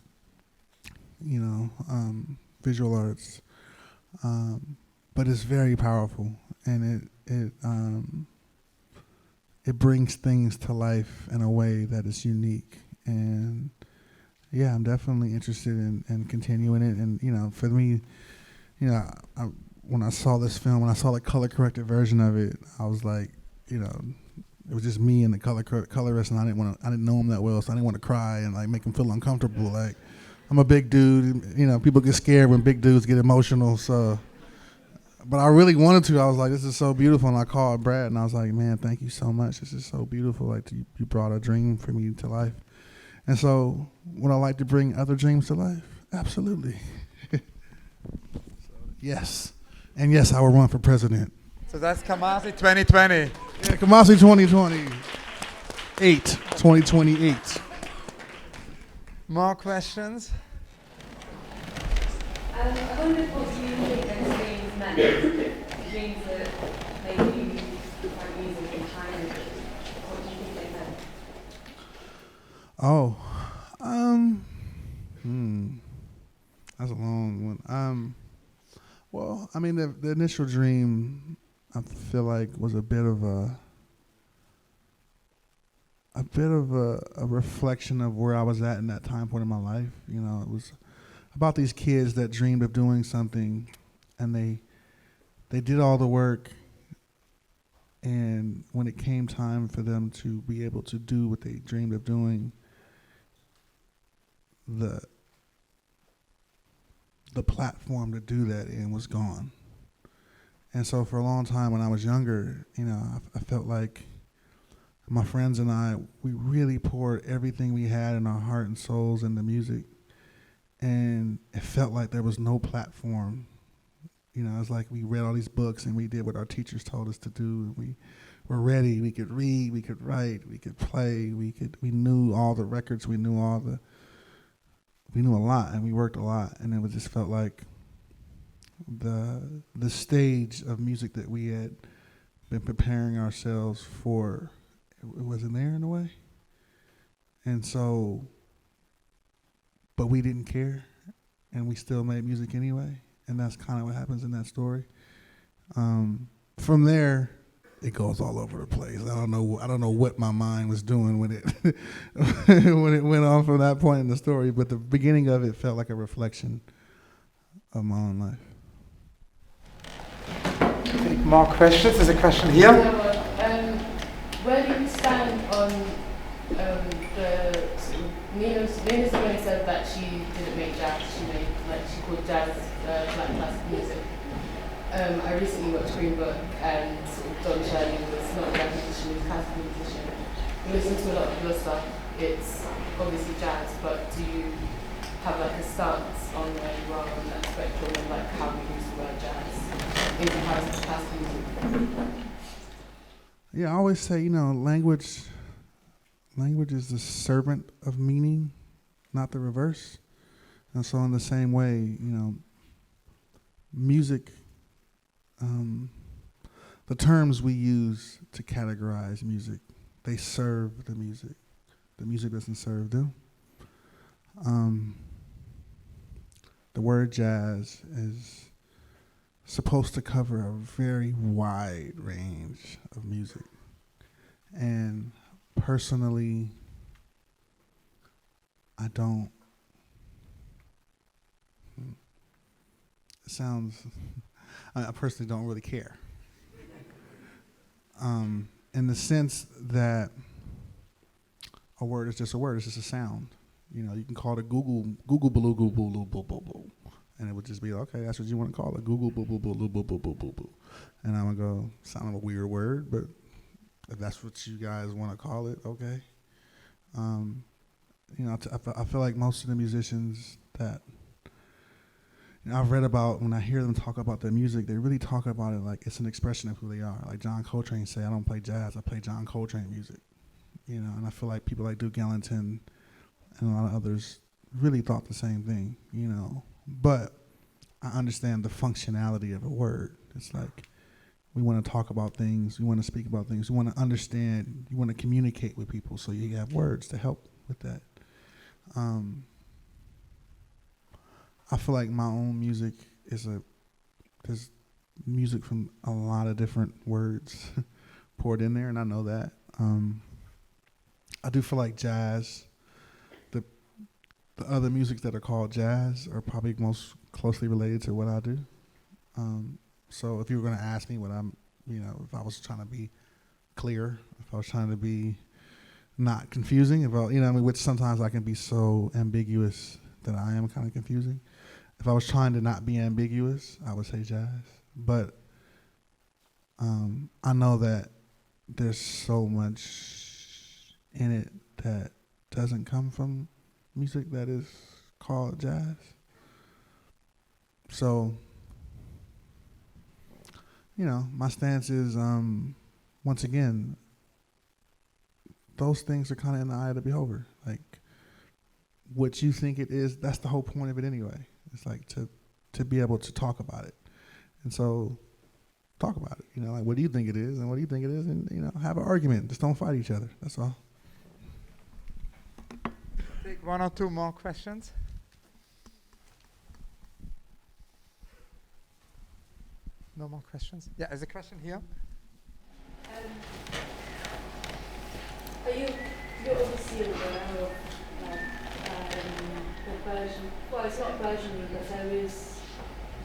B: visual arts. But it's very powerful, and it brings things to life in a way that is unique, and yeah, I'm definitely interested in continuing it. And, for me, when I saw this film, when I saw the color corrected version of it, I was like, it was just me and the colorist, and I didn't know him that well, so I didn't want to cry and like make him feel uncomfortable. Like, I'm a big dude, people get scared when big dudes get emotional. So, but I really wanted to. I was like, this is so beautiful, and I called Brad, and I was like, man, thank you so much. This is so beautiful. Like, you brought a dream for me to life. And so, would I like to bring other dreams to life? Absolutely. Yes. And yes, I will run for president.
A: So that's Kamasi 2020.
B: Yeah, Kamasi 2028.
A: More questions?
C: I wondered what you think those dreams meant. Dreams that maybe you weren't using in time. What do you think they meant?
B: Oh, that's a long one. Well, I mean, the initial dream, I feel like, was a bit of a reflection of where I was at in that time point in my life. It was about these kids that dreamed of doing something, and they did all the work, and when it came time for them to be able to do what they dreamed of doing, the platform to do that in was gone. And so for a long time when I was younger, I felt like my friends and I, we really poured everything we had in our heart and souls into music. And it felt like there was no platform. It's like we read all these books and we did what our teachers told us to do. We were ready. We could read, we could write, we could play, we knew all the records, we knew a lot, and we worked a lot, and it just felt like the stage of music that we had been preparing ourselves for, it wasn't there in a way. And so, but we didn't care, and we still made music anyway, and that's kind of what happens in that story. From there, it goes all over the place. I don't know what my mind was doing when it when it went on from that point in the story, but the beginning of it felt like a reflection of my own life.
A: Take more questions. There's a question here.
D: Where do you stand on Nina's already said that she didn't make jazz, she called jazz classical music. I recently watched Green Book, and Don Shirley was not a jazz musician, he was a classical musician. You listen to a lot of your stuff, it's obviously jazz, but do you have a stance on where you are on that spectrum and how we use the word jazz in comparison to classical music?
B: Yeah, I always say, language is the servant of meaning, not the reverse. And so in the same way, music, the terms we use to categorize music, they serve the music. The music doesn't serve them. The word jazz is supposed to cover a very wide range of music. And personally, I don't, I personally don't really care. In the sense that a word is just a word, it's just a sound. You can call it Google baloo boo boo boo boo boo boo, and it would just be okay. That's what you want to call it, Google boo boo boo boo boo boo boo boo boo. And I'm gonna go, sound a weird word, but if that's what you guys want to call it, okay. I feel like most of the musicians that I've read about, when I hear them talk about their music, they really talk about it like it's an expression of who they are. Like John Coltrane say, I don't play jazz, I play John Coltrane music. And I feel like people like Duke Ellington and a lot of others really thought the same thing, But I understand the functionality of a word. It's like we want to talk about things, we want to speak about things, we want to understand, you want to communicate with people, so you have words to help with that. I feel like my own music there's music from a lot of different words poured in there, and I know that. I do feel like jazz, the the other musics that are called jazz are probably most closely related to what I do. So if you were going to ask me what I'm, if I was trying to be clear, if I was trying to be not confusing, which sometimes I can be so ambiguous that I am kind of confusing. If I was trying to not be ambiguous, I would say jazz. But I know that there's so much in it that doesn't come from music that is called jazz. So, my stance is, once again, those things are kind of in the eye of the beholder. Like, what you think it is, that's the whole point of it anyway. It's like to be able to talk about it. And so, talk about it. Like, what do you think it is, and what do you think it is, and, have an argument. Just don't fight each other. That's all.
A: Take one or two more questions. No more questions? Yeah, there's a question here.
C: You're obviously aware of the version, well, it's not versioning, but there is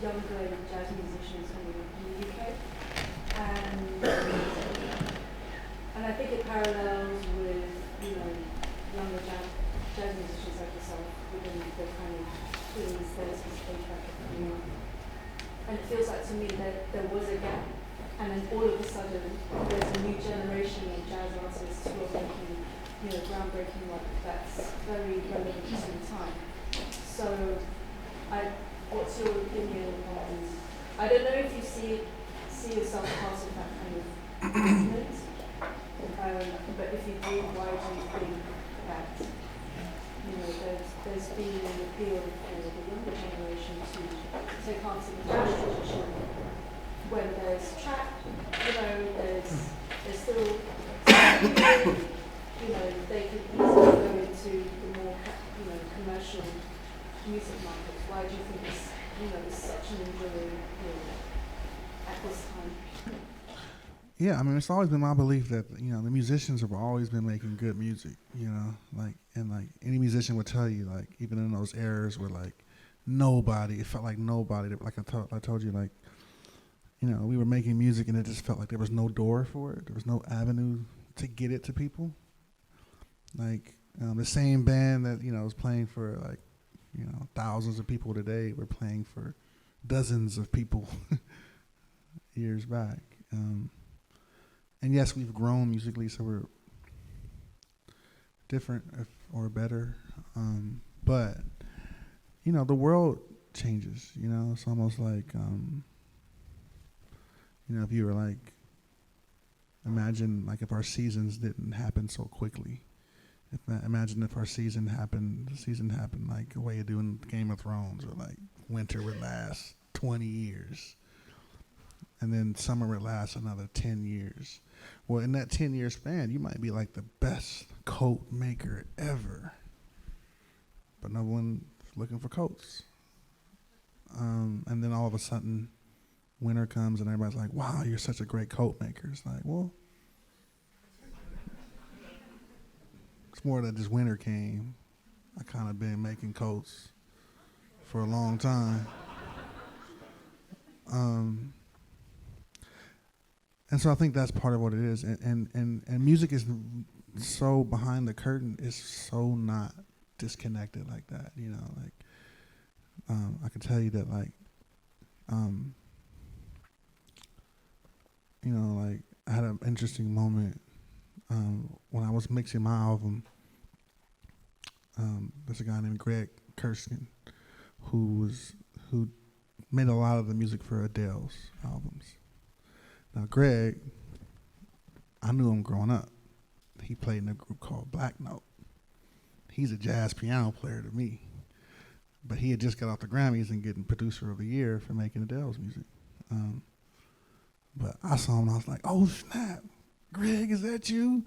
C: younger jazz musicians in the UK. And I think it parallels with, younger jazz musicians like yourself within the kind of 20s, 30s age bracket coming up. And it feels like to me that there was a gap, and then all of a sudden there's a new generation of jazz artists who are making, groundbreaking work that's very relevant to the time. So, what's your opinion on? I don't know if you see yourself part of that kind of movement, but if you do, why do you think that? There's been an appeal for the younger generation to take part in the jazz tradition when there's trap, there's still, they could easily go into the more, commercial music market. Why do you think it's such an enduring appeal at this time?
B: Yeah, it's always been my belief that, the musicians have always been making good music, and any musician would tell you, even in those eras where, it felt like nobody, I told you, we were making music and it just felt like there was no door for it. There was no avenue to get it to people. The same band that, was playing for, thousands of people today, were playing for dozens of people years back. And yes, we've grown musically, so we're different or better. But, the world changes, It's almost like, if you were imagine if our seasons didn't happen so quickly. Imagine if our season happened like the way you do in Game of Thrones, or winter would last 20 years. And then summer would last another 10 years. Well, in that 10-year span, you might be the best coat maker ever. But no one's looking for coats. And then all of a sudden, winter comes and everybody's like, wow, you're such a great coat maker. It's like, well, it's more that this winter came. I kind of been making coats for a long time. And so I think that's part of what it is. And music is so behind the curtain, is so not disconnected like that, I can tell you that I had an interesting moment when I was mixing my album. There's a guy named Greg Kurskin who made a lot of the music for Adele's albums. Now, Greg, I knew him growing up. He played in a group called Black Note. He's a jazz piano player to me. But he had just got off the Grammys and getting Producer of the Year for making Adele's music. But I saw him and I was like, oh, snap. Greg, is that you?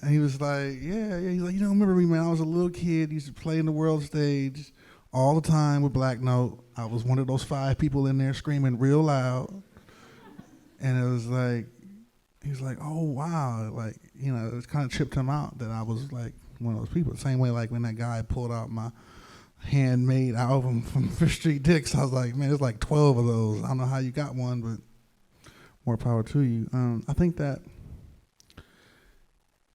B: And he was like, yeah. He's like, you don't remember me, man. I was a little kid. Used to play in the world stage all the time with Black Note. I was one of those 5 people in there screaming real loud. And it was like, he was like, oh, wow. It kind of tripped him out that I was one of those people. Same way when that guy pulled out my handmade album from Fifth Street Dicks. I was like, man, there's like 12 of those. I don't know how you got one, but more power to you. I think that,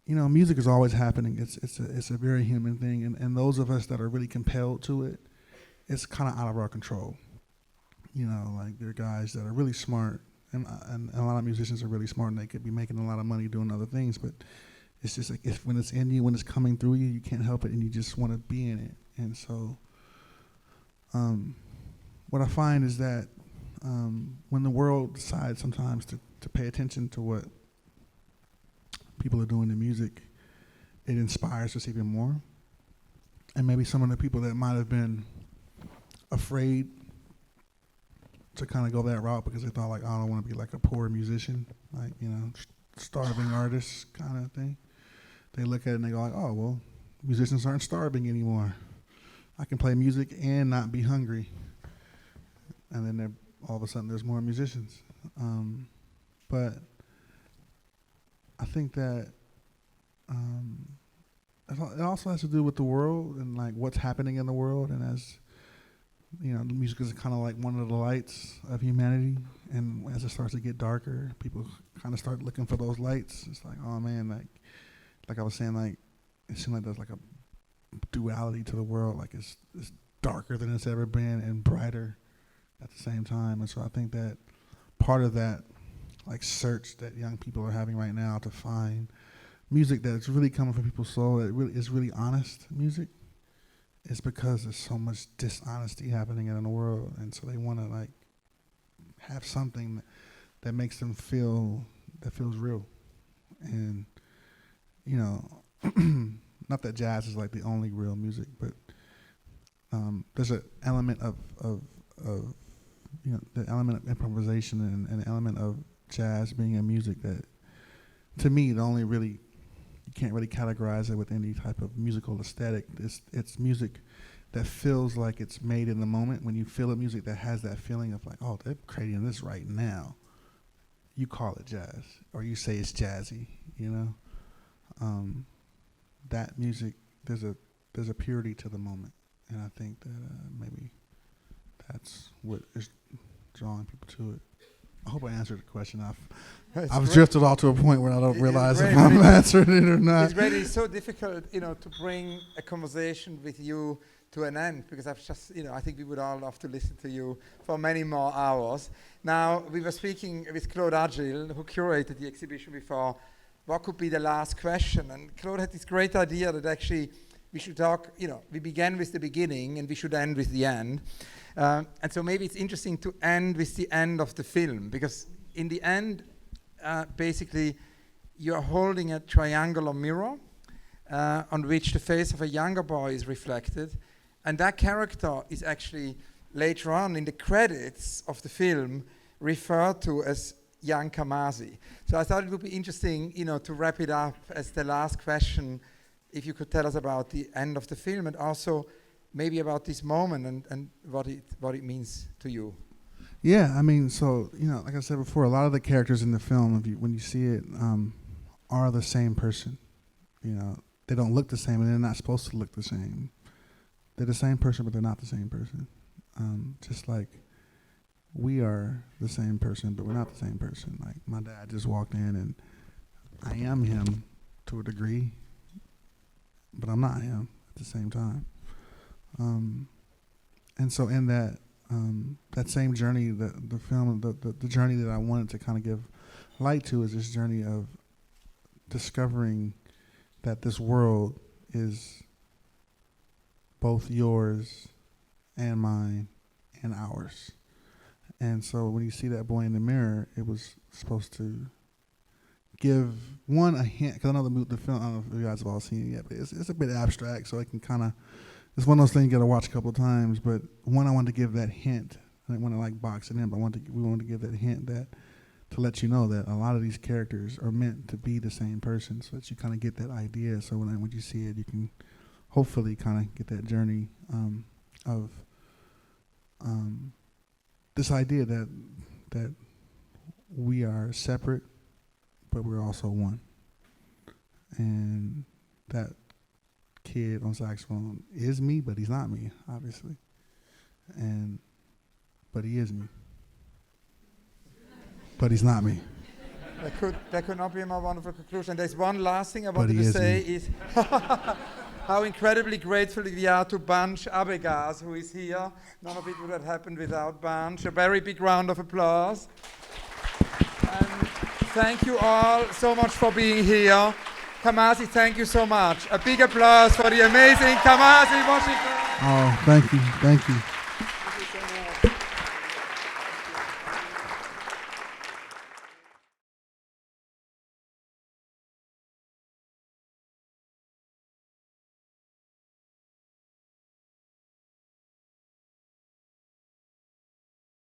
B: music is always happening. It's a very human thing, and those of us that are really compelled to it, it's kind of out of our control. Like there are guys that are really smart, and a lot of musicians are really smart, and they could be making a lot of money doing other things, but it's just like when it's in you, when it's coming through you, you can't help it, and you just want to be in it. And so what I find is that when the world decides sometimes to pay attention to what people are doing in music, it inspires us even more. And maybe some of the people that might have been afraid to kind of go that route because they thought, like, I don't want to be like a poor musician, like, starving artist kind of thing. They look at it and they go like, oh, well, musicians aren't starving anymore. I can play music and not be hungry. And then all of a sudden there's more musicians. But I think that it also has to do with the world and like what's happening in the world. And as music is kind of like one of the lights of humanity. And as it starts to get darker, people kind of start looking for those lights. It's like, oh man, like I was saying, like it seems like there's like a duality to the world. Like it's darker than it's ever been and brighter at the same time. And so I think that part of that like search that young people are having right now to find music that's really coming from people's soul, that really is really honest music, is because there's so much dishonesty happening in the world. And so they want to like have something that makes them feel, that feels real. And not that jazz is like the only real music, but there's an element of the element of improvisation and an element of jazz being a music that, to me, you can't really categorize it with any type of musical aesthetic. It's music that feels like it's made in the moment. When you feel a music that has that feeling of like, oh, they're creating this right now, you call it jazz, or you say it's jazzy, that music, there's a purity to the moment, and I think that maybe that's what is drawing people to it. I hope I answered the question. I've drifted off to a point where I don't realize if I'm answering it or not.
A: It's great. It's so difficult, to bring a conversation with you to an end, because I've just, I think we would all love to listen to you for many more hours. Now, we were speaking with Claude Agile, who curated the exhibition before. What could be the last question? And Claude had this great idea that actually we should talk, we began with the beginning and we should end with the end. And so maybe it's interesting to end with the end of the film, because in the end, basically, you're holding a triangular mirror on which the face of a younger boy is reflected. And that character is actually later on in the credits of the film referred to as young Kamasi. So I thought it would be interesting, to wrap it up as the last question, if you could tell us about the end of the film and also maybe about this moment and what it means to you.
B: Yeah, I mean, so, like I said before, a lot of the characters in the film, when you see it, are the same person. They don't look the same, and they're not supposed to look the same. They're the same person, but they're not the same person. Just like we are the same person, but we're not the same person. Like my dad just walked in, and I am him to a degree, but I'm not him at the same time. And so in that same journey, the film, the journey that I wanted to kind of give light to is this journey of discovering that this world is both yours and mine and ours. And so when you see that boy in the mirror, it was supposed to give one a hint, because I know the film, I don't know if you guys have all seen it yet, but it's a bit abstract, so I can kind of, it's one of those things you got to watch a couple of times. But one, I wanted to give that hint. I didn't want to like box it in, but we wanted to give that hint that to let you know that a lot of these characters are meant to be the same person, so that you kind of get that idea. So when you see it, you can hopefully kind of get that journey of this idea that we are separate, but we're also one, and that kid on saxophone is me, but he's not me, obviously. But he is me. But he's not me.
A: That could not be a more wonderful conclusion. There's one last thing I
B: But
A: wanted
B: he
A: to
B: is
A: say
B: me.
A: is how incredibly grateful we are to Bunch Abegas, who is here. None of it would have happened without Bunch. A very big round of applause. And thank you all so much for being here. Kamasi, thank you so much. A big applause for the amazing Kamasi Washington.
B: Oh, thank you. Thank you.